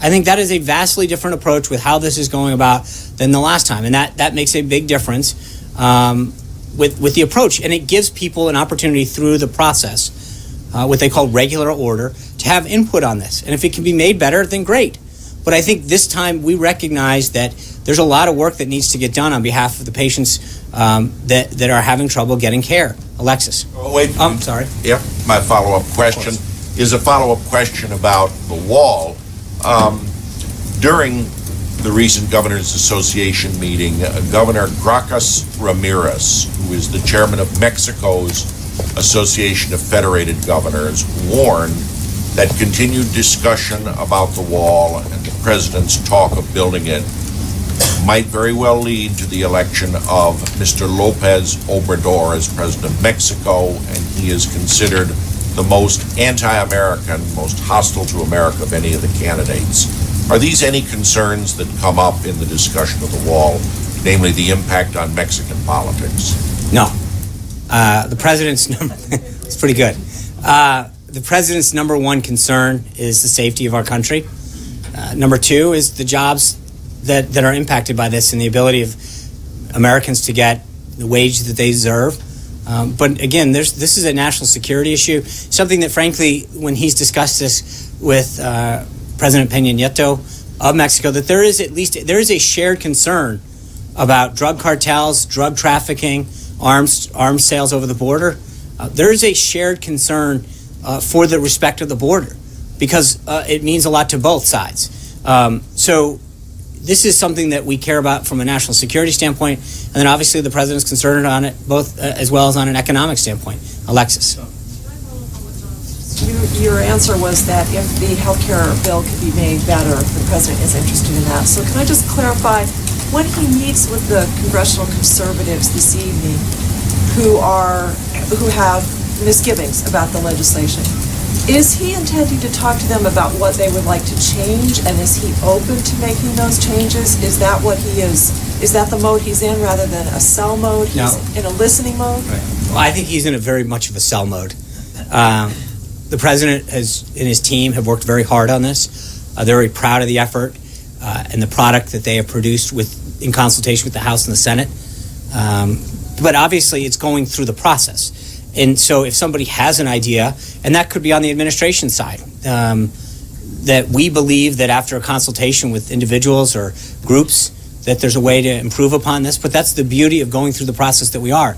I think that is a vastly different approach with how this is going about than the last time, and that makes a big difference with the approach, and it gives people an opportunity through the process, what they call regular order, to have input on this. And if it can be made better, then great. But I think this time we recognize that there's a lot of work that needs to get done on behalf of the patients that are having trouble getting care. Alexis. Oh, wait. I'm sorry. Yep. My follow-up question is a follow-up question about the wall. During the recent Governors Association meeting, Governor Gracchus Ramirez, who is the chairman of Mexico's Association of Federated Governors, warned that continued discussion about the wall and the president's talk of building it might very well lead to the election of Mr. Lopez Obrador as president of Mexico, and he is considered the most anti-American, most hostile to America of any of the candidates. Are these any concerns that come up in the discussion of the wall, namely the impact on Mexican politics? No. The president's number, it's pretty good. The president's number one concern is the safety of our country. Number two is the jobs that are impacted by this and the ability of Americans to get the wage that they deserve. But again, this is a national security issue, something that frankly, when he's discussed this with President Peña Nieto of Mexico, that there is a shared concern about drug cartels, drug trafficking, arms sales over the border. There is a shared concern for the respect of the border because it means a lot to both sides. So this is something that we care about from a national security standpoint, and then obviously the president's concerned on it both as well as on an economic standpoint. Alexis. Your answer was that if the healthcare bill could be made better, the president is interested in that. So can I just clarify, when he meets with the congressional conservatives this evening who have misgivings about the legislation, is he intending to talk to them about what they would like to change, and is he open to making those changes? Is that what he is? Is that the mode he's in rather than a sell mode? He's in a listening mode? Right. Well, I think he's in a very much of a sell mode. The president and his team have worked very hard on this. They're very proud of the effort and the product that they have produced in consultation with the House and the Senate. But obviously, it's going through the process. And so if somebody has an idea, and that could be on the administration side, that we believe that after a consultation with individuals or groups, that there's a way to improve upon this. But that's the beauty of going through the process that we are.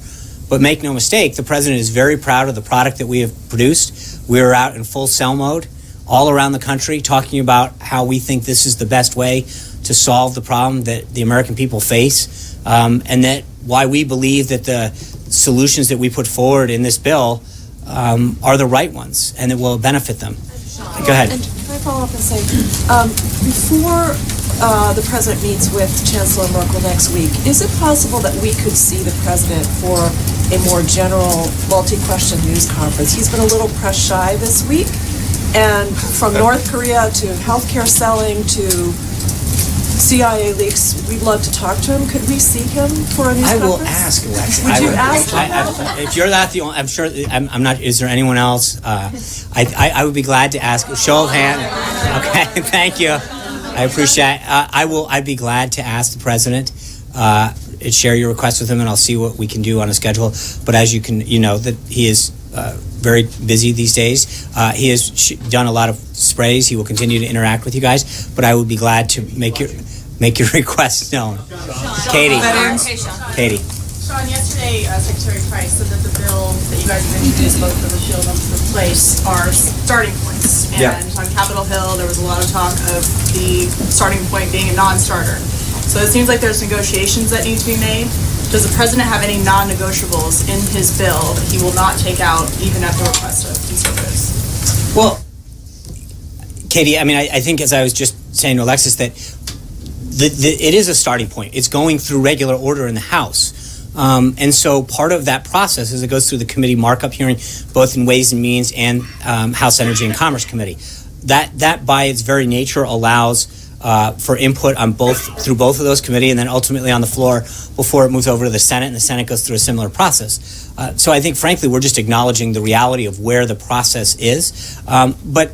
But make no mistake, the president is very proud of the product that we have produced. We are out in full sell mode all around the country talking about how we think this is the best way to solve the problem that the American people face, and that why we believe that the solutions that we put forward in this bill are the right ones and that will benefit them. Go ahead. And can I follow up and say, before the president meets with Chancellor Merkel next week, is it possible that we could see the president for a more general multi-question news conference? He's been a little press shy this week, and from North Korea to healthcare selling to CIA leaks, we'd love to talk to him. Could we see him for a news conference? I will ask, Alexis. Would you ask him? If you're not the only, I'm sure, I'm not, is there anyone else? I would be glad to ask. Show of hand. Okay, thank you. I appreciate it. I'd be glad to ask the president and share your request with him, and I'll see what we can do on a schedule. But as you know that he is very busy these days. He has done a lot of sprays. He will continue to interact with you guys, but I would be glad to make your requests known. Katie. Katie. Sean, yesterday Secretary Price said that the bill that you guys have introduced, both the repeal and the replace, are starting points. And on Capitol Hill, there was a lot of talk of the starting point being a non-starter. So it seems like there's negotiations that need to be made. Does the president have any non-negotiables in his bill that he will not take out, even at the request of conservatives? Well, Katie, I mean, I think as I was just saying to Alexis, that it is a starting point. It's going through regular order in the House. And so part of that process is it goes through the committee markup hearing, both in Ways and Means and House Energy and Commerce Committee. That by its very nature allows for input on through both of those committees, and then ultimately on the floor before it moves over to the Senate, and the Senate goes through a similar process. So I think, frankly, we're just acknowledging the reality of where the process is. But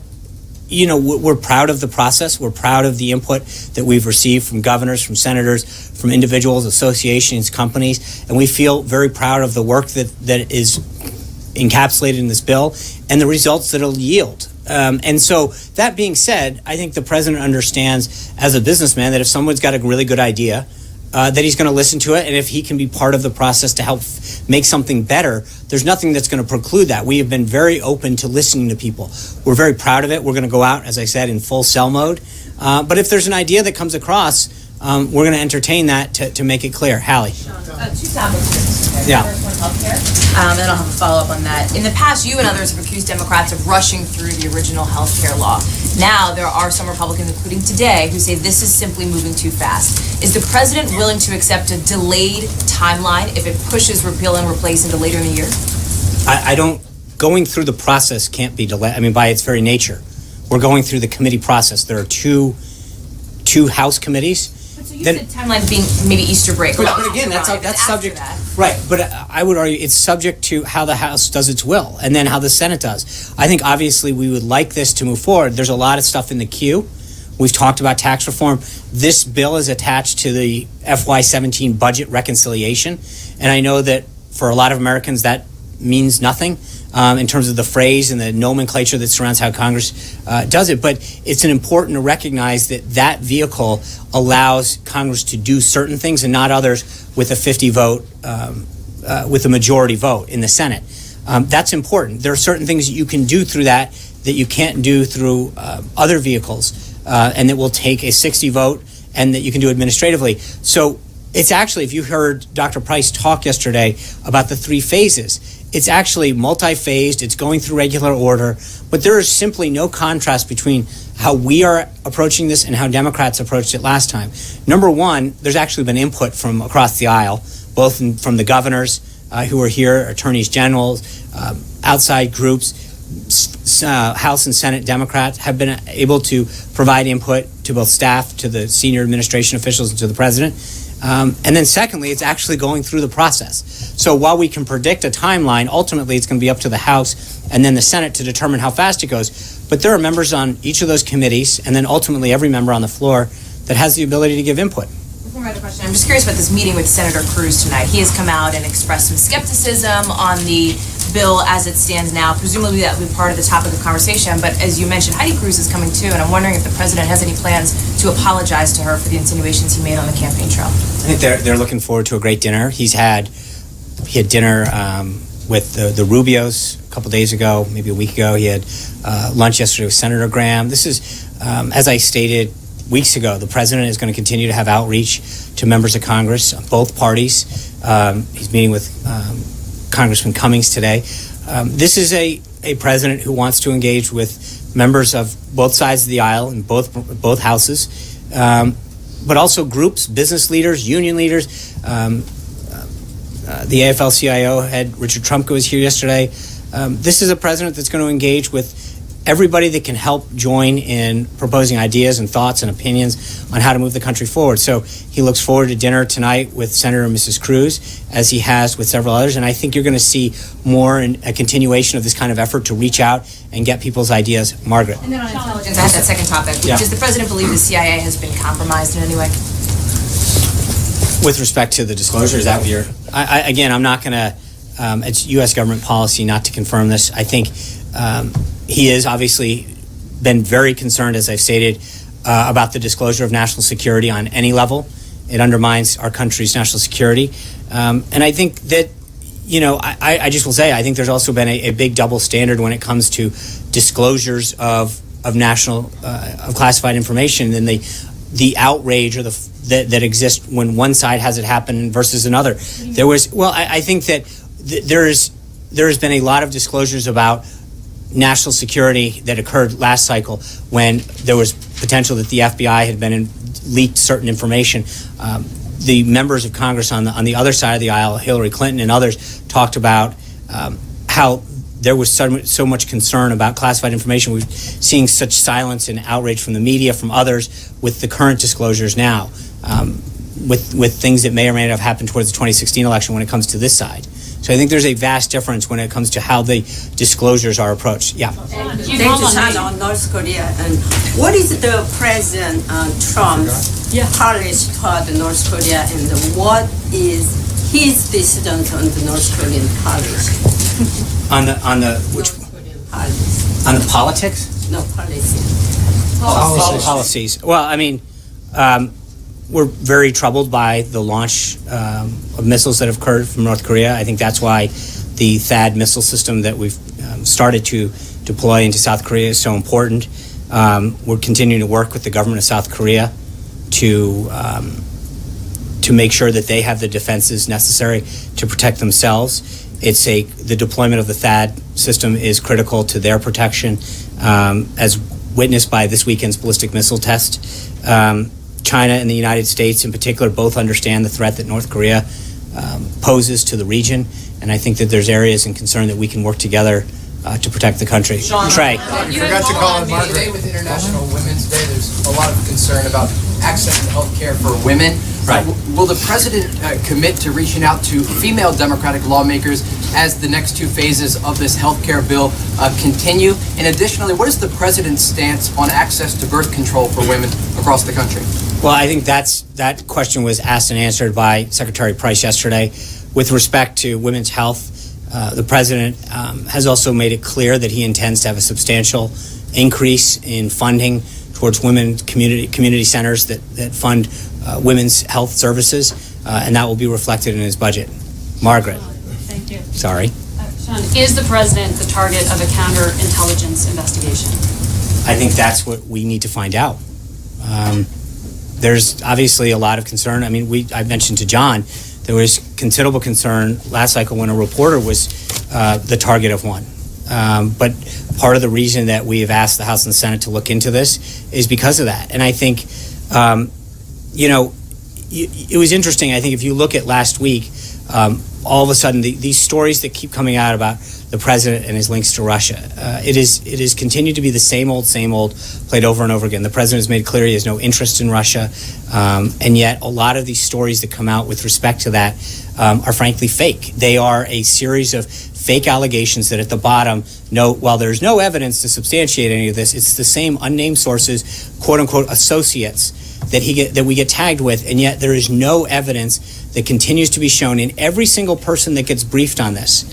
we're proud of the process. We're proud of the input that we've received from governors, from senators, from individuals, associations, companies, and we feel very proud of the work that is encapsulated in this bill and the results that it'll yield. And so that being said, I think the president understands as a businessman that if someone's got a really good idea, that he's going to listen to it, and if he can be part of the process to help make something better, there's nothing that's going to preclude that. We have been very open to listening to people. We're very proud of it. We're going to go out, as I said, in full sell mode. But if there's an idea that comes across, we're going to entertain that to make it clear. Hallie. Two topics. Yeah. First one, healthcare. And I'll have a follow-up on that. In the past, you and others have accused Democrats of rushing through the original healthcare law. Now, there are some Republicans, including today, who say this is simply moving too fast. Is the president willing to accept a delayed timeline if it pushes repeal and replace into later in the year? I don't. Going through the process can't be delayed. I mean, by its very nature, we're going through the committee process. There are two House committees. You said timeline being maybe Easter break. But again, that's subject. Right, but I would argue it's subject to how the House does its will and then how the Senate does. I think obviously we would like this to move forward. There's a lot of stuff in the queue. We've talked about tax reform. This bill is attached to the FY17 budget reconciliation, and I know that for a lot of Americans that means nothing in terms of the phrase and the nomenclature that surrounds how Congress does it. But it's important to recognize that vehicle allows Congress to do certain things and not others with a 50 vote, with a majority vote in the Senate. That's important. There are certain things that you can do through that you can't do through other vehicles, and that will take a 60 vote and that you can do administratively. So it's actually, if you heard Dr. Price talk yesterday about the three phases, it's actually multi-phased, it's going through regular order, but there is simply no contrast between how we are approaching this and how Democrats approached it last time. Number one, there's actually been input from across the aisle, both from the governors who are here, attorneys general, outside groups, House and Senate Democrats have been able to provide input to both staff, to the senior administration officials, and to the president. And then secondly, it's actually going through the process. So while we can predict a timeline, ultimately it's going to be up to the House and then the Senate to determine how fast it goes. But there are members on each of those committees, and then ultimately every member on the floor that has the ability to give input. Before my other question, I'm just curious about this meeting with Senator Cruz tonight. He has come out and expressed some skepticism on the bill as it stands now. Presumably that will be part of the topic of conversation, but as you mentioned, Heidi Cruz is coming too, and I'm wondering if the president has any plans to apologize to her for the insinuations he made on the campaign trail. I think they're looking forward to a great dinner. He had dinner with the Rubios a couple days ago, maybe a week ago. He had lunch yesterday with Senator Graham. This is, as I stated weeks ago, the president is going to continue to have outreach to members of Congress, both parties. He's meeting with Congressman Cummings today. This is a president who wants to engage with members of both sides of the aisle in both houses, but also groups, business leaders, union leaders. The AFL-CIO head, Richard Trumka, was here yesterday. This is a president that's going to engage with everybody that can help join in proposing ideas and thoughts and opinions on how to move the country forward. So he looks forward to dinner tonight with Senator and Mrs. Cruz, as he has with several others. And I think you're going to see more in a continuation of this kind of effort to reach out and get people's ideas. Margaret. And then on intelligence, I had that second topic. Yeah. Does the president believe the CIA has been compromised in any way? With respect to the disclosure, is that what you're... Again, I'm not going to... it's U.S. government policy not to confirm this. I think he has obviously been very concerned, as I've stated, about the disclosure of national security on any level. It undermines our country's national security. And I think that, I just will say, I think there's also been a big double standard when it comes to disclosures of national, of classified information, and the outrage or that exists when one side has it happen versus another. There was, I think that there has been a lot of disclosures about national security that occurred last cycle when there was potential that the FBI had been leaked certain information. The members of Congress on the other side of the aisle, Hillary Clinton and others, talked about how there was so much concern about classified information. We're seeing such silence and outrage from the media, from others, with the current disclosures now, with things that may or may not have happened towards the 2016 election when it comes to this side. So I think there's a vast difference when it comes to how the disclosures are approached. Yeah. Thank you, Sean, on North Korea. And what is the President Trump's policy toward North Korea, and what is his decision on the North Korean policy? On the which? On the politics? No, policy. Policies. Well, I mean, we're very troubled by the launch of missiles that have occurred from North Korea. I think that's why the THAAD missile system that we've started to deploy into South Korea is so important. We're continuing to work with the government of South Korea to make sure that they have the defenses necessary to protect themselves. The deployment of the THAAD system is critical to their protection, as witnessed by this weekend's ballistic missile test. China and the United States in particular both understand the threat that North Korea poses to the region, and I think that there's areas in concern that we can work together to protect the country. Trey. You forgot to call on Margaret. Today with International Women's Day, there's a lot of concern about access to health care for women. Right. Will the president commit to reaching out to female Democratic lawmakers as the next two phases of this health care bill continue? And additionally, what is the president's stance on access to birth control for women across the country? Well, I think that question was asked and answered by Secretary Price yesterday. With respect to women's health, the president has also made it clear that he intends to have a substantial increase in funding towards women community centers that fund women's health services, and that will be reflected in his budget. Margaret. Thank you. Sorry. Sean, is the president the target of a counterintelligence investigation? I think that's what we need to find out. There's obviously a lot of concern. I mean, I mentioned to John, there was considerable concern last cycle when a reporter was the target of one. But part of the reason that we have asked the House and the Senate to look into this is because of that. And I think, it was interesting. I think if you look at last week, all of a sudden these stories that keep coming out about the president and his links to Russia, it is continued to be the same old, played over and over again. The president has made clear he has no interest in Russia, and yet a lot of these stories that come out with respect to that are frankly fake. They are a series of fake allegations that at the bottom, while there's no evidence to substantiate any of this, it's the same unnamed sources, quote unquote associates, that we get tagged with, and yet there is no evidence that continues to be shown in every single person that gets briefed on this.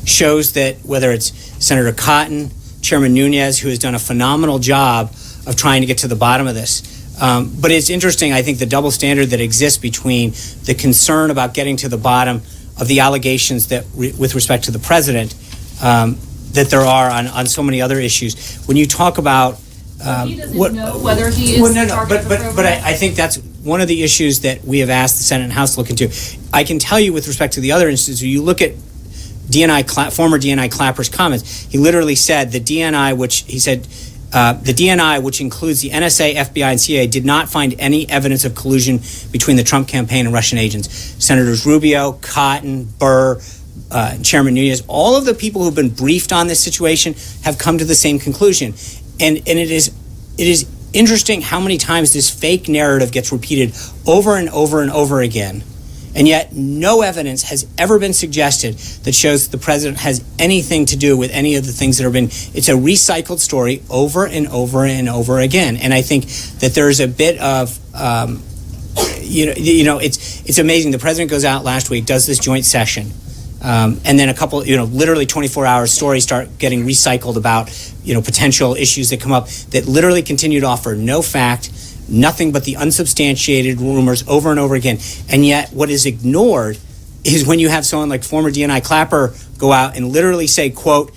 Shows that whether it's Senator Cotton, Chairman Nunes, who has done a phenomenal job of trying to get to the bottom of this. But it's interesting, I think, the double standard that exists between the concern about getting to the bottom of the allegations that, with respect to the president, that there are on so many other issues. When you talk about he doesn't know whether he is the target for but I think that's one of the issues that we have asked the Senate and House to look into. I can tell you with respect to the other instances, you look at former DNI Clapper's comments. He literally said the DNI, which includes the NSA, FBI, and CIA, did not find any evidence of collusion between the Trump campaign and Russian agents. Senators Rubio, Cotton, Burr, Chairman Nunes, all of the people who've been briefed on this situation have come to the same conclusion. And it is interesting how many times this fake narrative gets repeated over and over and over again. And yet no evidence has ever been suggested that shows that the president has anything to do with any of the things that have been. It's a recycled story over and over and over again. And I think that there's a bit of, it's amazing. The president goes out last week, does this joint session. And then a couple, literally 24-hour stories start getting recycled about, potential issues that come up that literally continue to offer no fact, nothing but the unsubstantiated rumors over and over again. And yet what is ignored is when you have someone like former DNI Clapper go out and literally say, quote,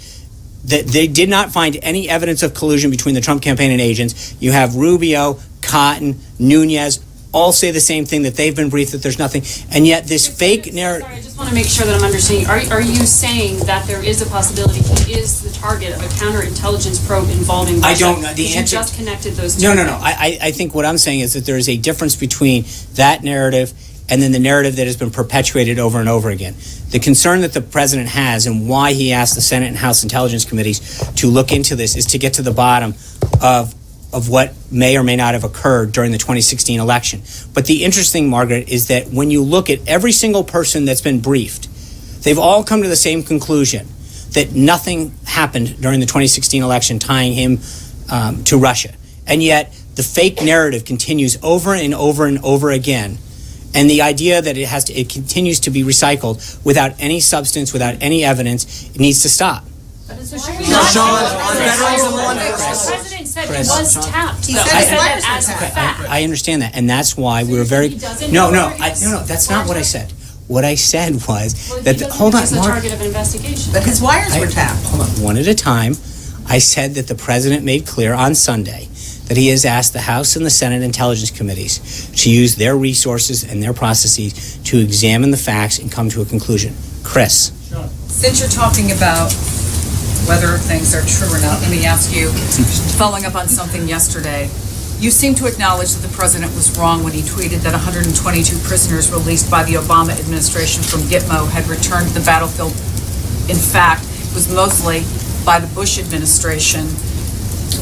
that they did not find any evidence of collusion between the Trump campaign and agents. You have Rubio, Cotton, Nunes, all say the same thing, that they've been briefed, that there's nothing, and yet this fake narrative. Sorry, I just want to make sure that I'm understanding. Are you saying that there is a possibility he is the target of a counterintelligence probe involving Russia? I don't know. The Because answer. You just connected those two. No. I think what I'm saying is that there is a difference between that narrative and then the narrative that has been perpetuated over and over again. The concern that the president has and why he asked the Senate and House Intelligence Committees to look into this is to get to the bottom of what may or may not have occurred during the 2016 election. But the interesting, Margaret, is that when you look at every single person that's been briefed, they've all come to the same conclusion, that nothing happened during the 2016 election tying him to Russia. And yet the fake narrative continues over and over and over again. And the idea that it continues to be recycled without any substance, without any evidence, it needs to stop. The president said he was tapped. He though. said his He wires that were as a tapped. fact. I understand that, and that's why we were very. No, that's not what I said. What I said was that. Hold on, He's the Mark. target of an investigation. But his wires were tapped. Hold on, one at a time. I said that the president made clear on Sunday that he has asked the House and the Senate Intelligence Committees to use their resources and their processes to examine the facts and come to a conclusion. Chris. Since you're talking about whether things are true or not, let me ask you, following up on something yesterday, you seem to acknowledge that the president was wrong when he tweeted that 122 prisoners released by the Obama administration from Gitmo had returned to the battlefield. In fact, it was mostly by the Bush administration.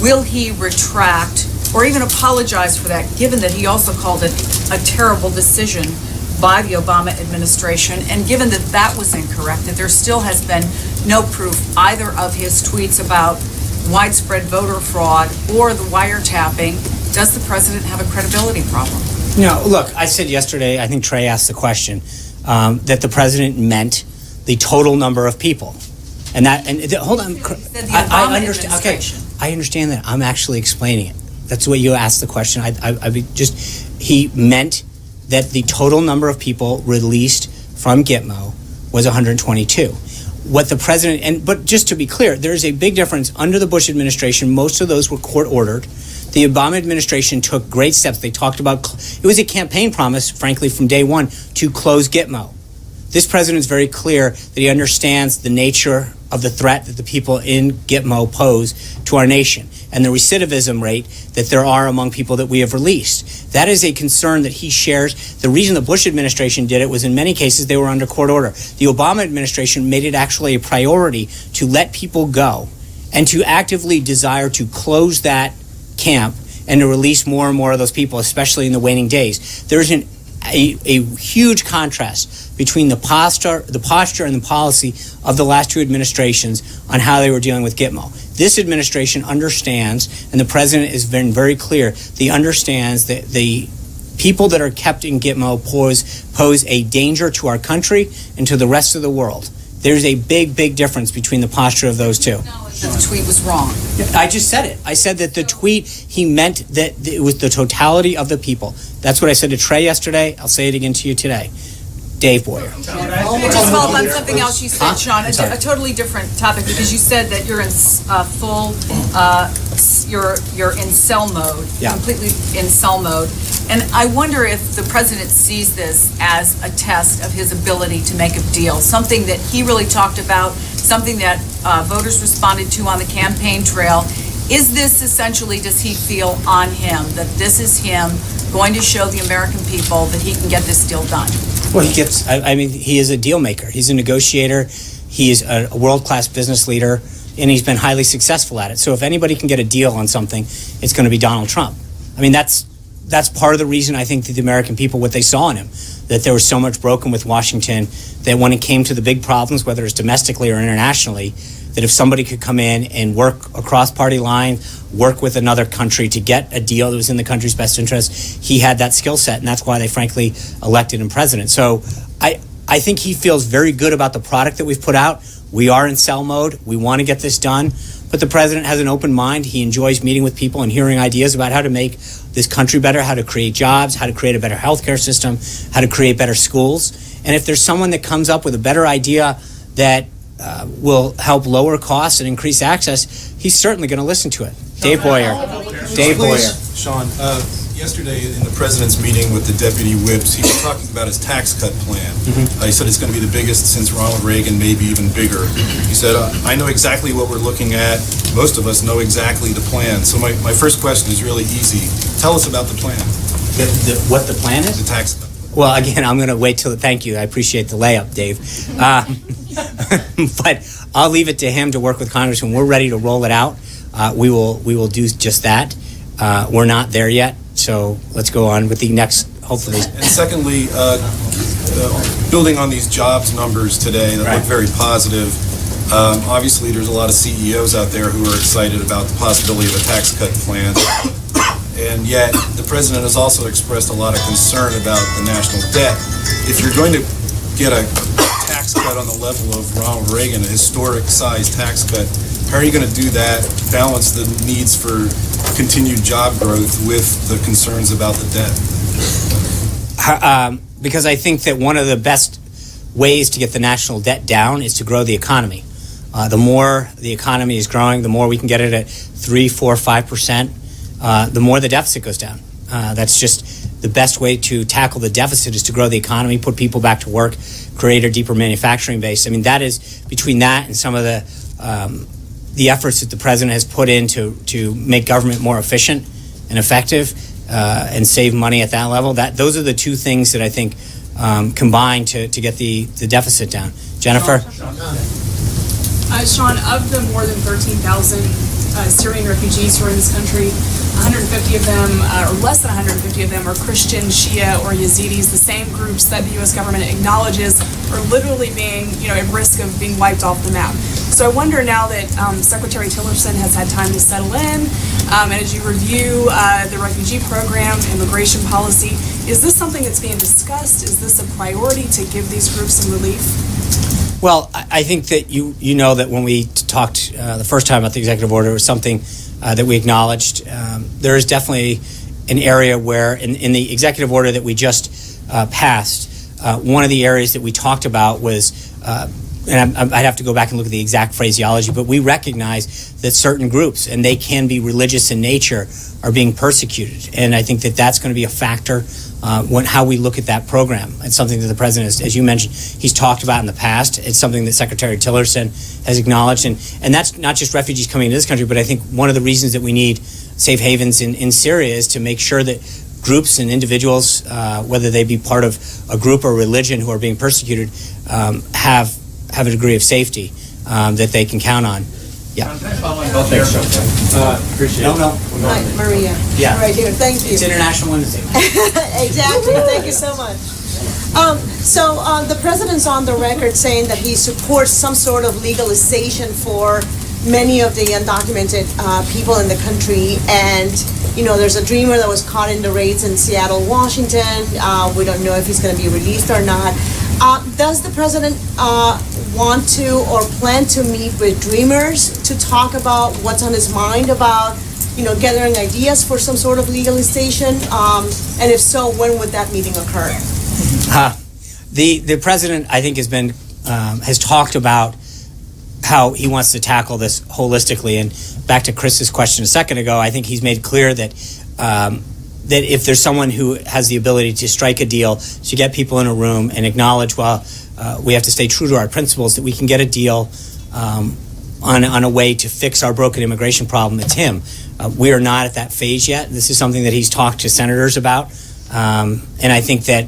Will he retract or even apologize for that, given that he also called it a terrible decision by the Obama administration, and given that that was incorrect, that there still has been no proof either of his tweets about widespread voter fraud or the wiretapping, does the president have a credibility problem? No, look, I said yesterday, I think Trey asked the question, that the president meant the total number of people. And hold on, I understand. Okay, I understand that. I'm actually explaining it. That's the way you asked the question. He meant that the total number of people released from Gitmo was 122. What the president, but just to be clear, there's a big difference. Under the Bush administration, most of those were court-ordered. The Obama administration took great steps. They talked about, it was a campaign promise, frankly, from day one, to close Gitmo. This president is very clear that he understands the nature of the threat that the people in Gitmo pose to our nation and the recidivism rate that there are among people that we have released. That is a concern that he shares. The reason the Bush administration did it was in many cases they were under court order. The Obama administration made it actually a priority to let people go and to actively desire to close that camp and to release more and more of those people, especially in the waning days. There's a huge contrast between the posture and the policy of the last two administrations on how they were dealing with Gitmo. This administration understands, and the president has been very clear, he understands that the people that are kept in Gitmo pose a danger to our country and to the rest of the world. There's a big, big difference between the posture of those two. That the tweet was wrong. I just said it. I said that the tweet, he meant that it was the totality of the people. That's what I said to Trey yesterday. I'll say it again to you today. Dave Boyer. Just follow up on something else you said, Sean, a totally different topic, because you said that you're in you're in cell mode, completely in cell mode. And I wonder if the president sees this as a test of his ability to make a deal, something that he really talked about, something that voters responded to on the campaign trail. Is this essentially, does he feel on him that this is him going to show the American people that he can get this deal done? Well, he is a deal maker. He's a negotiator. He is a world-class business leader, and he's been highly successful at it. So if anybody can get a deal on something, it's going to be Donald Trump. I mean, that's part of the reason I think that the American people, what they saw in him, that there was so much broken with Washington, that when it came to the big problems, whether it's domestically or internationally, that if somebody could come in and work across party lines, work with another country to get a deal that was in the country's best interest, he had that skill set, and that's why they frankly elected him president. So I think he feels very good about the product that we've put out. We are in cell mode. We want to get this done. But the president has an open mind. He enjoys meeting with people and hearing ideas about how to make this country better, how to create jobs, how to create a better healthcare system, how to create better schools. And if there's someone that comes up with a better idea that will help lower costs and increase access, he's certainly going to listen to it. Dave Boyer. Dave Boyer. Sean, Yesterday, in the president's meeting with the deputy whips, he was talking about his tax cut plan. He said it's going to be the biggest since Ronald Reagan, maybe even bigger. He said, I know exactly what we're looking at. Most of us know exactly the plan. So my first question is really easy. Tell us about the plan. What the plan is? The tax cut. Well, again, I'm going to wait till. Thank you. I appreciate the layup, Dave. But I'll leave it to him to work with Congress. When we're ready to roll it out, we will do just that. We're not there yet, so let's go on with the next. Hopefully. And secondly, building on these jobs numbers today that look very positive. Obviously, there's a lot of CEOs out there who are excited about the possibility of a tax cut plan. And yet, the president has also expressed a lot of concern about the national debt. If you're going to get a tax cut on the level of Ronald Reagan, a historic size tax cut, how are you going to do that, balance the needs for continued job growth with the concerns about the debt? Because I think that one of the best ways to get the national debt down is to grow the economy. The more the economy is growing, the more we can get it at 3, 4, 5%. The more the deficit goes down. That's just the best way to tackle the deficit is to grow the economy, put people back to work, create a deeper manufacturing base. I mean, that is between that and some of the efforts that the president has put in to make government more efficient and effective and save money at that level. Those are the two things that I think combine to get the deficit down. Jennifer? Sean, of the more than 13,000 Syrian refugees who are in this country, 150 of them, or less than 150 of them, are Christian, Shia, or Yazidis, the same groups that the U.S. government acknowledges are literally being, at risk of being wiped off the map. So I wonder now that Secretary Tillerson has had time to settle in, and as you review the refugee program, immigration policy, is this something that's being discussed? Is this a priority to give these groups some relief? Well, I think that you know that when we talked the first time about the executive order, it was something that we acknowledged. There is definitely an area where in the executive order that we just passed, one of the areas that we talked about was, and I'd have to go back and look at the exact phraseology, but we recognize that certain groups, and they can be religious in nature, are being persecuted. And I think that that's going to be a factor how we look at that program. It's something that the president, as you mentioned, he's talked about in the past. It's something that Secretary Tillerson has acknowledged. And that's not just refugees coming into this country, but I think one of the reasons that we need safe havens in Syria is to make sure that groups and individuals, whether they be part of a group or religion who are being persecuted, have a degree of safety that they can count on. Yeah. Appreciate it. No. Hi, Maria. Yeah. Right here. Thank you. It's International Women's Day. Exactly. Thank you so much. So the president's on the record saying that he supports some sort of legalization for many of the undocumented people in the country. And, there's a dreamer that was caught in the raids in Seattle, Washington. We don't know if he's going to be released or not. Does the president want to or plan to meet with dreamers to talk about what's on his mind about, gathering ideas for some sort of legalization? And if so, when would that meeting occur? The president, I think, has talked about how he wants to tackle this holistically. And back to Chris's question a second ago, I think he's made clear that that if there's someone who has the ability to strike a deal, to get people in a room and acknowledge, we have to stay true to our principles, that we can get a deal on a way to fix our broken immigration problem, it's him. We are not at that phase yet. This is something that he's talked to senators about. And I think that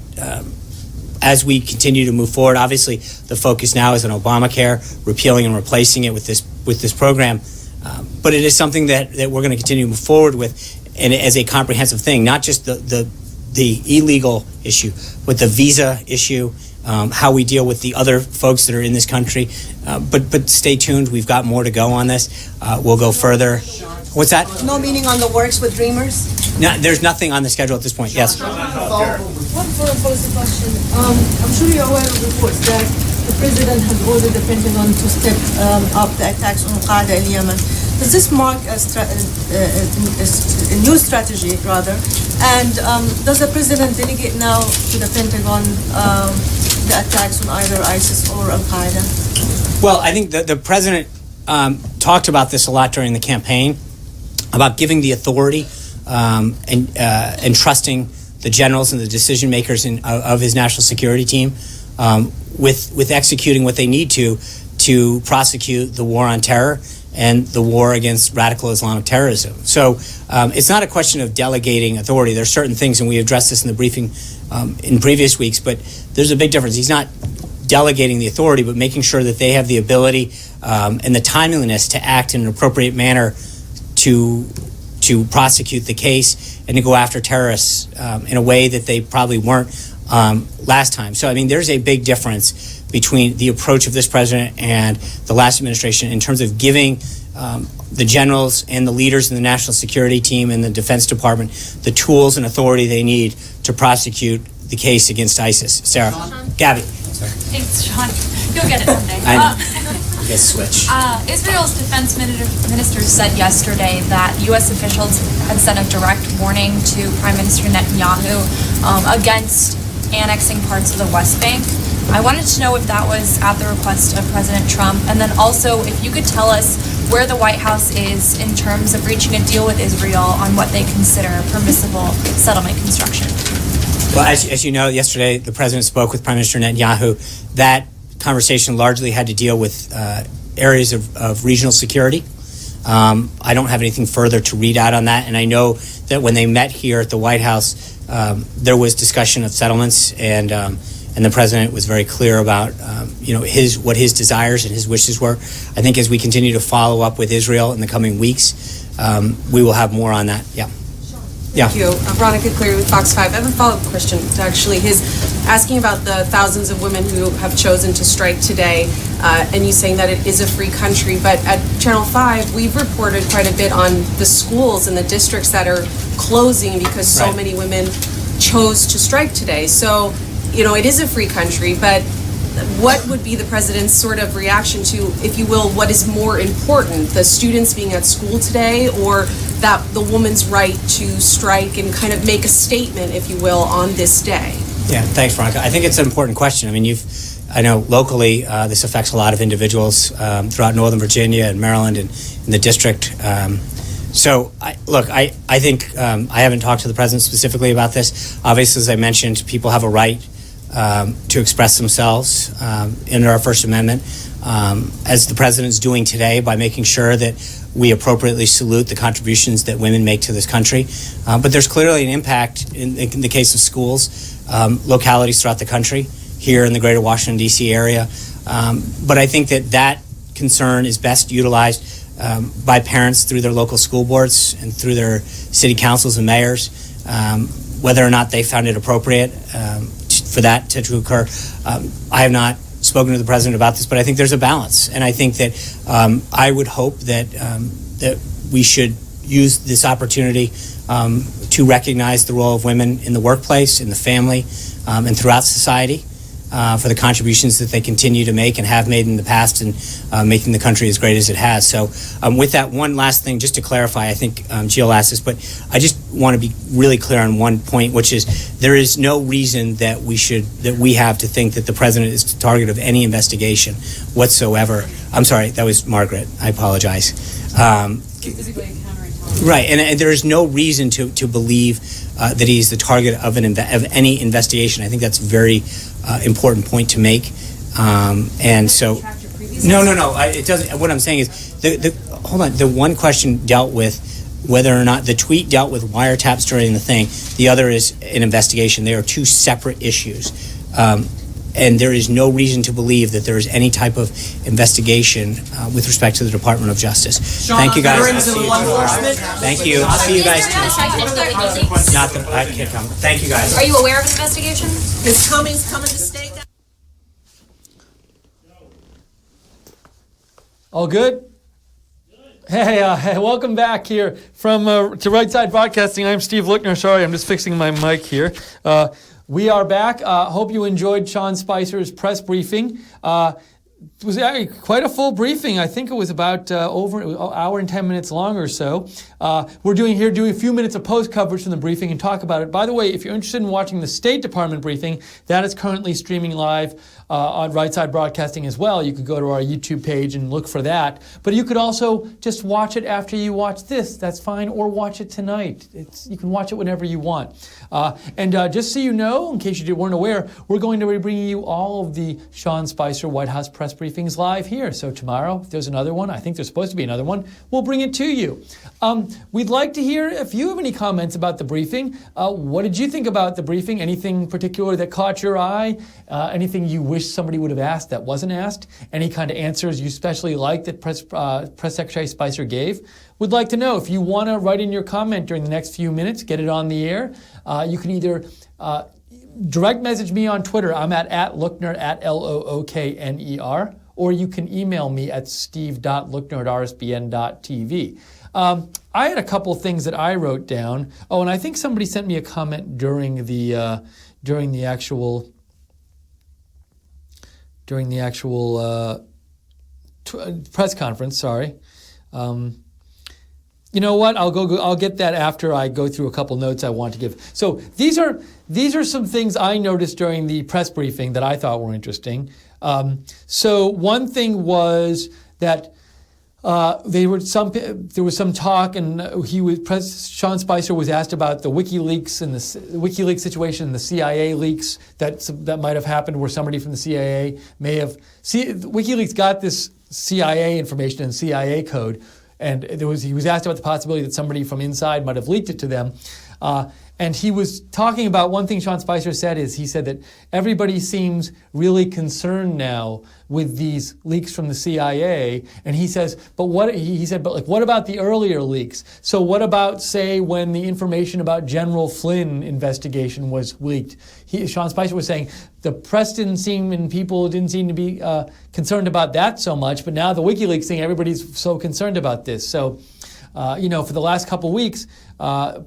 as we continue to move forward, obviously the focus now is on Obamacare, repealing and replacing it with this program. But it is something that we're going to continue to move forward with, and as a comprehensive thing, not just the illegal issue, but the visa issue, how we deal with the other folks that are in this country. But stay tuned. We've got more to go on this. We'll go further. What's that? No meeting on the works with dreamers? No, there's nothing on the schedule at this point. Yes. One further policy question. I'm sure you're aware of reports that the president has ordered the Pentagon to step up the attacks on Al-Qaeda in Yemen. Does this mark a new strategy, rather? And does the president delegate now to the Pentagon the attacks on either ISIS or Al-Qaeda? Well, I think the president talked about this a lot during the campaign, about giving the authority and entrusting the generals and the decision makers of his national security team with executing what they need to prosecute the war on terror and the war against radical Islamic terrorism. So it's not a question of delegating authority. There are certain things, and we addressed this in the briefing in previous weeks, but there's a big difference. He's not delegating the authority, but making sure that they have the ability and the timeliness to act in an appropriate manner to prosecute the case and to go after terrorists in a way that they probably weren't last time. So, I mean, there's a big difference between the approach of this president and the last administration in terms of giving the generals and the leaders in the national security team and the Defense Department the tools and authority they need to prosecute the case against ISIS. Sarah. Gabby. Thanks, Sean. You'll get it one day. I know. Guess switch. Israel's defense minister said yesterday that U.S. officials had sent a direct warning to Prime Minister Netanyahu against annexing parts of the West Bank. I wanted to know if that was at the request of President Trump, and then also if you could tell us where the White House is in terms of reaching a deal with Israel on what they consider permissible settlement construction. Well, as you know, yesterday the president spoke with Prime Minister Netanyahu. That conversation largely had to deal with areas of regional security. I don't have anything further to read out on that, and I know that when they met here at the White House, there was discussion of settlements, and the president was very clear about what his desires and his wishes were. I think as we continue to follow up with Israel in the coming weeks, we will have more on that. Yeah. Thank you. Veronica Cleary with Fox 5. I have a follow-up question to actually his asking about the thousands of women who have chosen to strike today, and you saying that it is a free country. But at Channel 5, we've reported quite a bit on the schools and the districts that are closing because so many women chose to strike today. So, it is a free country, but what would be the president's sort of reaction to, if you will, what is more important, the students being at school today, or that the woman's right to strike and kind of make a statement, if you will, on this day? Yeah, thanks, Veronica. I think it's an important question. I mean, I know locally this affects a lot of individuals throughout Northern Virginia and Maryland and in the district. So, I think I haven't talked to the president specifically about this. Obviously, as I mentioned, people have a right to express themselves under our First Amendment, as the president's doing today by making sure that we appropriately salute the contributions that women make to this country. But there's clearly an impact in the case of schools, localities throughout the country, here in the greater Washington, D.C. area. But I think that concern is best utilized by parents through their local school boards and through their city councils and mayors, whether or not they found it appropriate for that to occur. I have not spoken to the president about this, but I think there's a balance, and I think that I would hope that we should use this opportunity to recognize the role of women in the workplace, in the family, and throughout society for the contributions that they continue to make and have made in the past, and making the country as great as it has. So with that, one last thing, just to clarify, I think Jill asked this, but I just want to be really clear on one point, which is there is no reason that we have to think that the president is the target of any investigation whatsoever. I'm sorry, that was Margaret. I apologize. Right, and there is no reason to believe that he is the target of any investigation. I think that's a very important point to make. And so, no. It doesn't. What I'm saying is, hold on. The one question dealt with whether or not the tweet dealt with wiretaps during the thing. The other is an investigation. They are two separate issues. And there is no reason to believe that there is any type of investigation with respect to the Department of Justice. Thank you, guys. Thank you. I'll see you guys too. Not that I can't come. Thank you, guys. Are you aware of an investigation? Is Cummings coming to state that? All good? Hey, welcome back here from to Right Side Broadcasting. I'm Steve Lookner. Sorry, I'm just fixing my mic here. We are back. Hope you enjoyed Sean Spicer's press briefing. It was quite a full briefing. I think it was about over an hour and 10 minutes long or so. We're doing a few minutes of post coverage from the briefing and talk about it. By the way, if you're interested in watching the State Department briefing, that is currently streaming live on Right Side Broadcasting as well. You could go to our YouTube page and look for that. But you could also just watch it after you watch this. That's fine. Or watch it tonight. You can watch it whenever you want. And just so you know, in case you weren't aware, we're going to be bringing you all of the Sean Spicer White House press briefings live here. So tomorrow, if there's another one, I think there's supposed to be another one, we'll bring it to you. We'd like to hear if you have any comments about the briefing. What did you think about the briefing? Anything particular that caught your eye? Anything you wish somebody would have asked that wasn't asked? Any kind of answers you especially liked that Press Secretary Spicer gave? We'd like to know. If you want to write in your comment during the next few minutes, get it on the air. You can either direct message me on Twitter. I'm at Lookner, at Lookner, or you can email me at steve.lookner@rsbn.tv. I had a couple of things that I wrote down. Oh, and I think somebody sent me a comment during the actual press conference. Sorry. You know what? I'll get that after I go through a couple notes I want to give. So these are some things I noticed during the press briefing that I thought were interesting. So one thing was that there was some talk, and Sean Spicer was asked about the WikiLeaks and the WikiLeaks situation and the CIA leaks that might have happened, where somebody from the CIA may have. WikiLeaks got this CIA information and CIA code. And he was asked about the possibility that somebody from inside might have leaked it to them. And he was talking about one thing Sean Spicer said is, he said that everybody seems really concerned now with these leaks from the CIA. And he says, but what about the earlier leaks? So what about, say, when the information about General Flynn investigation was leaked? Sean Spicer was saying the press people didn't seem to be concerned about that so much, but now the WikiLeaks thing, everybody's so concerned about this. So, for the last couple of weeks,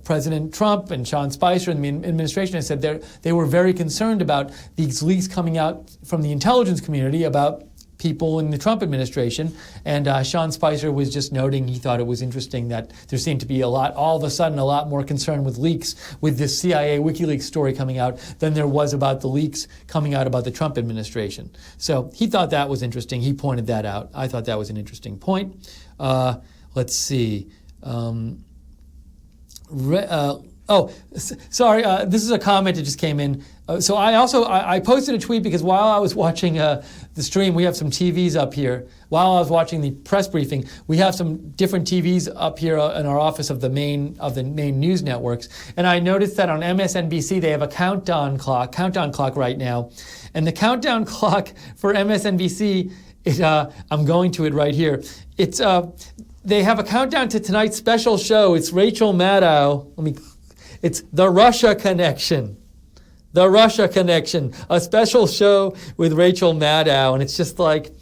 President Trump and Sean Spicer and the administration have said they were very concerned about these leaks coming out from the intelligence community about people in the Trump administration. And Sean Spicer was just noting he thought it was interesting that there seemed to be all of a sudden a lot more concern with leaks, with this CIA WikiLeaks story coming out, than there was about the leaks coming out about the Trump administration. So he thought that was interesting. He pointed that out. I thought that was an interesting point. Let's see. Sorry. This is a comment that just came in. So I posted a tweet because while I was watching the stream, we have some TVs up here. While I was watching the press briefing, we have some different TVs up here in our office of the main news networks. And I noticed that on MSNBC they have a countdown clock right now, and the countdown clock for MSNBC. I'm going to it right here. They have a countdown to tonight's special show. It's Rachel Maddow. It's The Russia Connection. The Russia Connection, a special show with Rachel Maddow. And it's just like,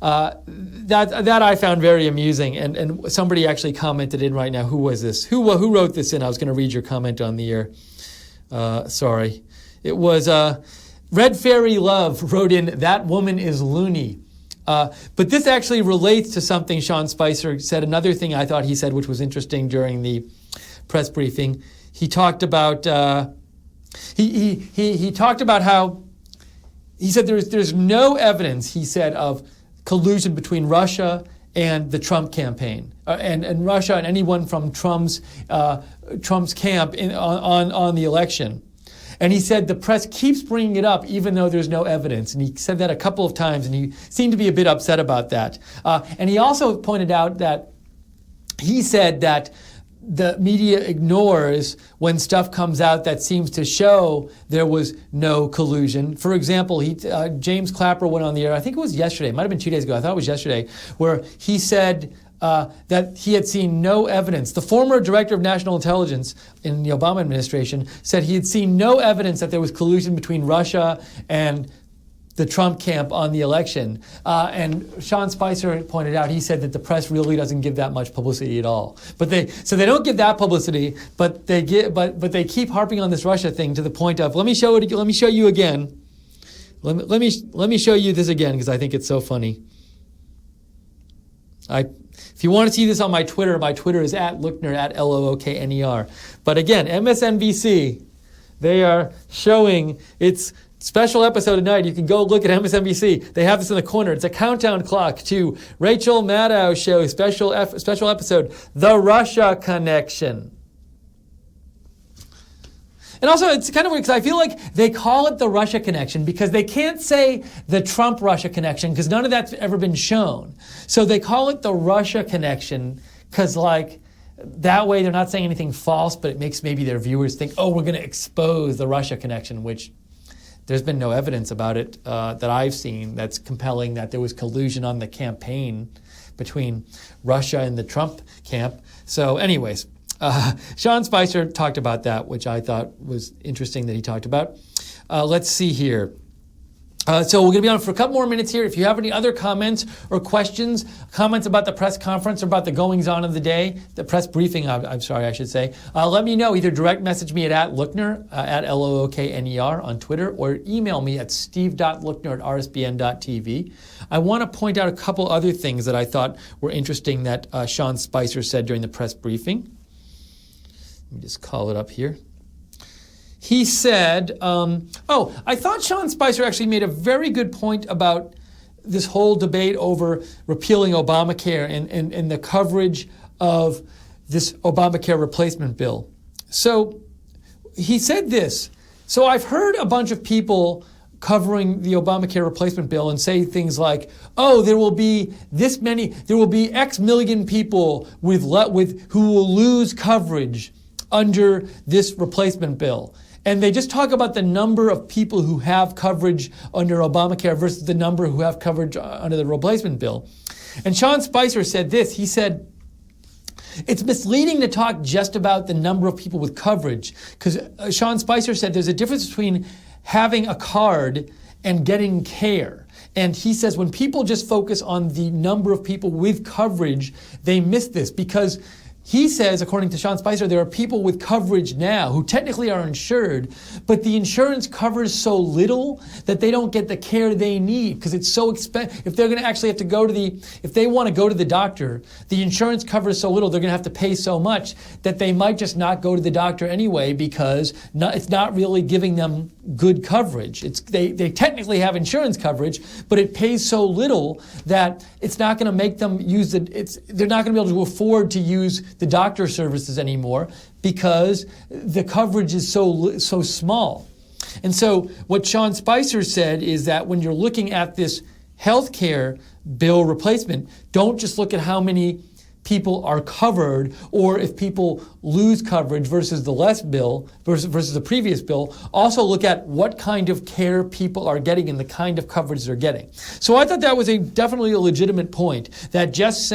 that I found very amusing. And somebody actually commented in right now. Who was this? Who wrote this in? I was going to read your comment on the air. Sorry. It was Red Fairy Love wrote in, "That woman is loony." But this actually relates to something Sean Spicer said. Another thing I thought he said, which was interesting during the press briefing, he talked about he talked about how he said there's no evidence, he said, of collusion between Russia and the Trump campaign, and Russia and anyone from Trump's camp on the election. And he said the press keeps bringing it up even though there's no evidence. And he said that a couple of times, and he seemed to be a bit upset about that. And he also pointed out that he said that the media ignores when stuff comes out that seems to show there was no collusion. For example, James Clapper went on the air, I think it was yesterday, it might have been 2 days ago, I thought it was yesterday, where he said that he had seen no evidence. The former director of national intelligence in the Obama administration said he had seen no evidence that there was collusion between Russia and the Trump camp on the election. And Sean Spicer pointed out, he said that the press really doesn't give that much publicity at all. So they don't give that publicity, but they keep harping on this Russia thing to the point of, let me show you again. Let me show you this again because I think it's so funny. If you want to see this on my Twitter is @Lookner, @LOOKNER. But again, MSNBC, they are showing its special episode tonight. You can go look at MSNBC. They have this in the corner. It's a countdown clock to Rachel Maddow's show, special episode, The Russia Connection. And also, it's kind of weird because I feel like they call it the Russia connection because they can't say the Trump-Russia connection because none of that's ever been shown. So they call it the Russia connection because, like, that way they're not saying anything false, but it makes maybe their viewers think, oh, we're going to expose the Russia connection, which there's been no evidence about it that I've seen that's compelling that there was collusion on the campaign between Russia and the Trump camp. So anyways, Sean Spicer talked about that, which I thought was interesting that he talked about. Let's see here. So we're going to be on for a couple more minutes here. If you have any other comments or questions, comments about the press conference or about the goings-on of the day, the press briefing, I'm sorry, I should say, let me know. Either direct message me at @Lookner, @LOOKNER on Twitter, or email me at steve.lookner@rsbn.tv. I want to point out a couple other things that I thought were interesting that Sean Spicer said during the press briefing. Let me just call it up here. He said, I thought Sean Spicer actually made a very good point about this whole debate over repealing Obamacare and the coverage of this Obamacare replacement bill. So he said this. So I've heard a bunch of people covering the Obamacare replacement bill and say things like, oh, there will be X million people who will lose coverage under this replacement bill. And they just talk about the number of people who have coverage under Obamacare versus the number who have coverage under the replacement bill. And Sean Spicer said this. He said, it's misleading to talk just about the number of people with coverage, because Sean Spicer said there's a difference between having a card and getting care. And he says when people just focus on the number of people with coverage, they miss this, because he says, according to Sean Spicer, there are people with coverage now who technically are insured, but the insurance covers so little that they don't get the care they need because it's so expensive. If they're going to actually have to if they want to go to the doctor, the insurance covers so little, they're going to have to pay so much that they might just not go to the doctor anyway because it's not really giving them good coverage. They technically have insurance coverage, but it pays so little that it's not going to make them they're not going to be able to afford to use the doctor services anymore because the coverage is so small. And so what Sean Spicer said is that when you're looking at this healthcare bill replacement, don't just look at how many people are covered or if people lose coverage versus the versus the previous bill. Also look at what kind of care people are getting and the kind of coverage they're getting. So I thought that was definitely a legitimate point, that just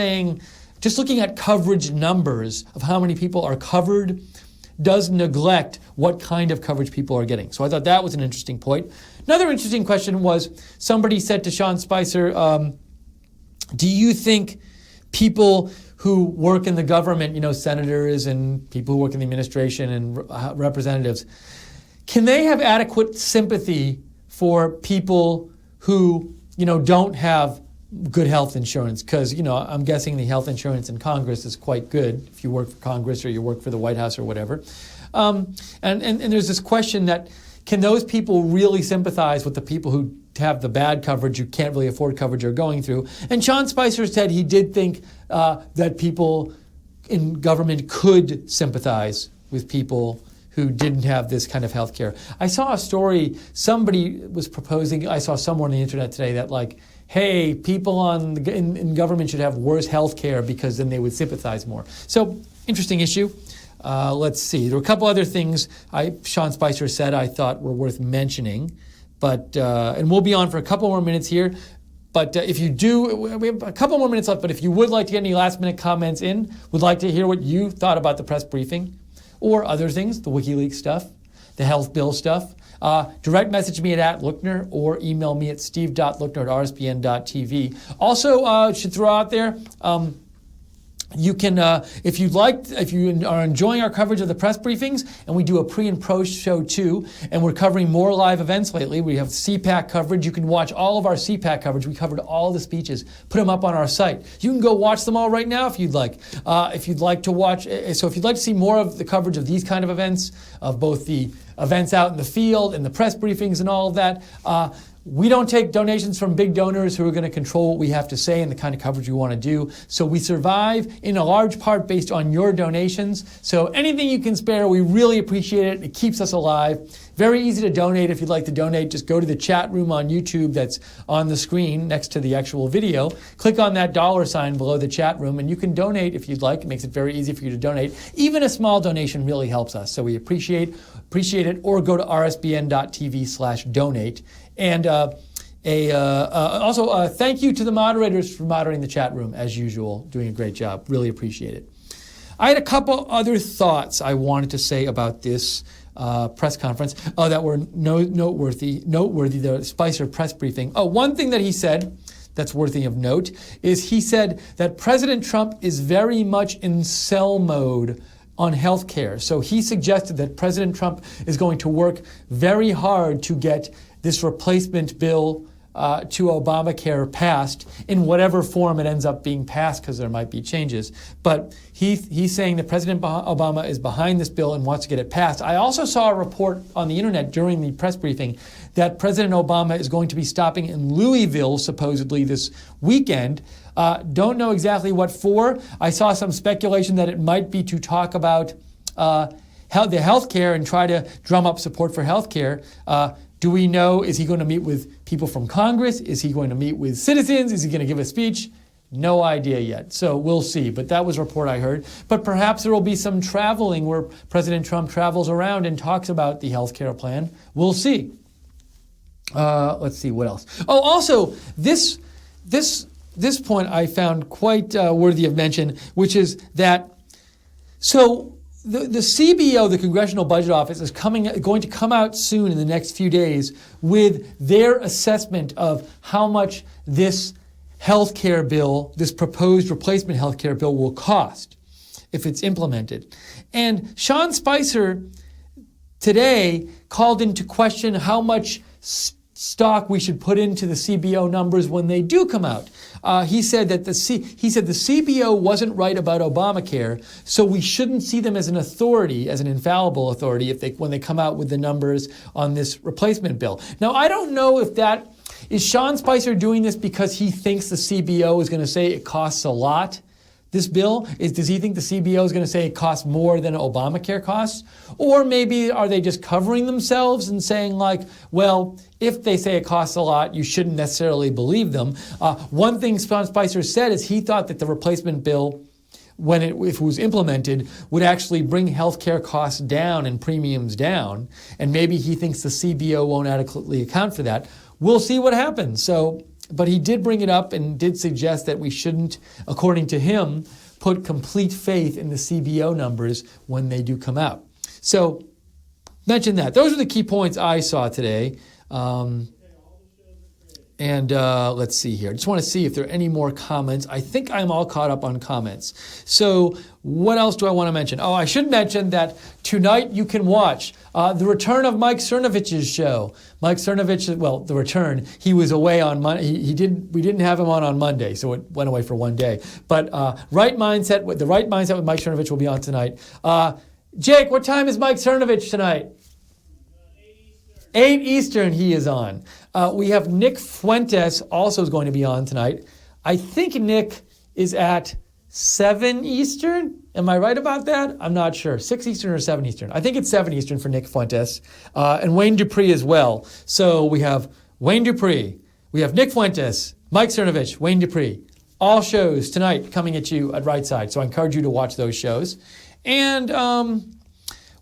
looking at coverage numbers of how many people are covered does neglect what kind of coverage people are getting. So I thought that was an interesting point. Another interesting question was, somebody said to Sean Spicer, do you think people who work in the government, senators and people who work in the administration and representatives, can they have adequate sympathy for people who, don't have good health insurance? Because, I'm guessing the health insurance in Congress is quite good if you work for Congress or you work for the White House or whatever. And there's this question that, can those people really sympathize with the people who have the bad coverage, who can't really afford coverage, are going through? And Sean Spicer said he did think that people in government could sympathize with people who didn't have this kind of health care. I saw a story, somebody was proposing, I saw somewhere on the internet today that hey, people in government should have worse health care because then they would sympathize more. So, interesting issue. Let's see. There were a couple other things Sean Spicer said I thought were worth mentioning, but and we'll be on for a couple more minutes here. But if you do, we have a couple more minutes left, but if you would like to get any last-minute comments in, would like to hear what you thought about the press briefing or other things, the WikiLeaks stuff, the health bill stuff, direct message me at @Lookner or email me at steve.lookner@rsbn.tv. Also, should throw out there, You can, if you are enjoying our coverage of the press briefings, and we do a pre and post show too, and we're covering more live events lately. We have CPAC coverage. You can watch all of our CPAC coverage. We covered all the speeches, put them up on our site. You can go watch them all right now if you'd like. If you'd like to see more of the coverage of these kind of events, of both the events out in the field and the press briefings and all of that, we don't take donations from big donors who are going to control what we have to say and the kind of coverage we want to do. So we survive in a large part based on your donations. So anything you can spare, we really appreciate it. It keeps us alive. Very easy to donate. If you'd like to donate, just go to the chat room on YouTube that's on the screen next to the actual video. Click on that $ below the chat room, and you can donate if you'd like. It makes it very easy for you to donate. Even a small donation really helps us. So we appreciate it. Or go to rsbn.tv/donate. And also, thank you to the moderators for moderating the chat room, as usual. Doing a great job. Really appreciate it. I had a couple other thoughts I wanted to say about this press conference that were noteworthy, the Spicer press briefing. One thing that he said that's worthy of note is he said that President Trump is very much in sell mode on healthcare. So he suggested that President Trump is going to work very hard to get this replacement bill to Obamacare passed in whatever form it ends up being passed, because there might be changes. But he's saying that President Obama is behind this bill and wants to get it passed. I also saw a report on the internet during the press briefing that President Obama is going to be stopping in Louisville supposedly this weekend. Don't know exactly what for. I saw some speculation that it might be to talk about the health care and try to drum up support for health care. Do we know, is he going to meet with people from Congress? Is he going to meet with citizens? Is he going to give a speech? No idea yet. So we'll see. But that was a report I heard. But perhaps there will be some traveling where President Trump travels around and talks about the health care plan. We'll see. Let's see, what else? Oh, also, this point I found quite worthy of mention, which is that, so the CBO, the Congressional Budget Office, is going to come out soon in the next few days with their assessment of how much this healthcare bill, this proposed replacement healthcare bill, will cost if it's implemented. And Sean Spicer today called into question how much stock we should put into the CBO numbers when they do come out. He said the CBO wasn't right about Obamacare, so we shouldn't see them as an authority, as an infallible authority, when they come out with the numbers on this replacement bill. Now, I don't know if that is Sean Spicer doing this because he thinks the CBO is going to say it costs a lot. This bill does he think the CBO is going to say it costs more than Obamacare costs? Or maybe are they just covering themselves and saying, like, well, if they say it costs a lot, you shouldn't necessarily believe them. One thing Sean Spicer said is he thought that the replacement bill, if it was implemented, would actually bring healthcare costs down and premiums down. And maybe he thinks the CBO won't adequately account for that. We'll see what happens. But he did bring it up and did suggest that we shouldn't, according to him, put complete faith in the CBO numbers when they do come out. So, mention that. Those are the key points I saw today. Let's see here. I just want to see if there are any more comments. I think I'm all caught up on comments. So what else do I want to mention? I should mention that tonight you can watch the return of Mike Cernovich's show. Mike Cernovich, well, the return. He was away on Monday. We didn't have him on Monday, so it went away for one day. But the Right Mindset with Mike Cernovich will be on tonight. Jake, what time is Mike Cernovich tonight? 8 Eastern he is on. We have Nick Fuentes also is going to be on tonight. I think Nick is at 7 Eastern. Am I right about that? I'm not sure. 6 Eastern or 7 Eastern? I think it's 7 Eastern for Nick Fuentes. And Wayne Dupree as well. So we have Wayne Dupree. We have Nick Fuentes, Mike Cernovich, Wayne Dupree. All shows tonight coming at you at Right Side. So I encourage you to watch those shows. And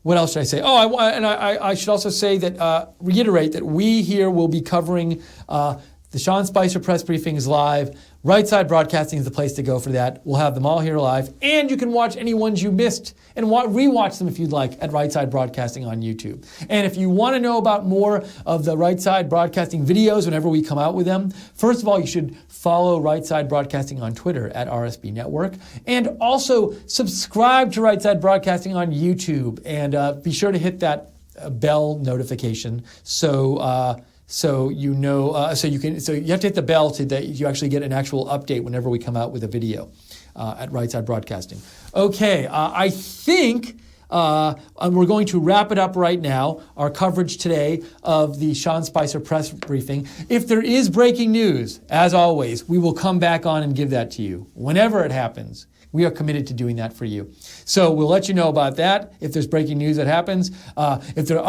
what else should I say? I should also say that, reiterate that we here will be covering the Sean Spicer press briefings live Right Side Broadcasting is the place to go for that. We'll have them all here live, and you can watch any ones you missed and rewatch them if you'd like at Right Side Broadcasting on YouTube. And if you want to know about more of the Right Side Broadcasting videos whenever we come out with them, first of all, you should follow Right Side Broadcasting on Twitter at RSB Network, and also subscribe to Right Side Broadcasting on YouTube, and be sure to hit that bell notification so you know, so you have to hit the bell so that you actually get an actual update whenever we come out with a video at Right Side Broadcasting. Okay, I think we're going to wrap it up right now, our coverage today of the Sean Spicer press briefing. If there is breaking news, as always, we will come back on and give that to you whenever it happens. We are committed to doing that for you. So we'll let you know about that if there's breaking news that happens. If there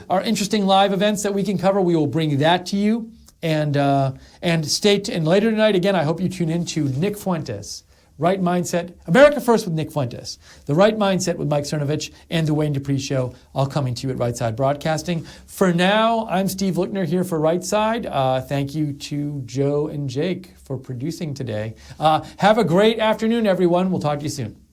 are interesting live events that we can cover, we will bring that to you. And later tonight, again, I hope you tune in to Nick Fuentes, Right Mindset, America First with Nick Fuentes, The Right Mindset with Mike Cernovich, and The Wayne Dupree Show, all coming to you at Right Side Broadcasting. For now, I'm Steve Lickner here for Right Side. Thank you to Joe and Jake for producing today. Have a great afternoon, everyone. We'll talk to you soon.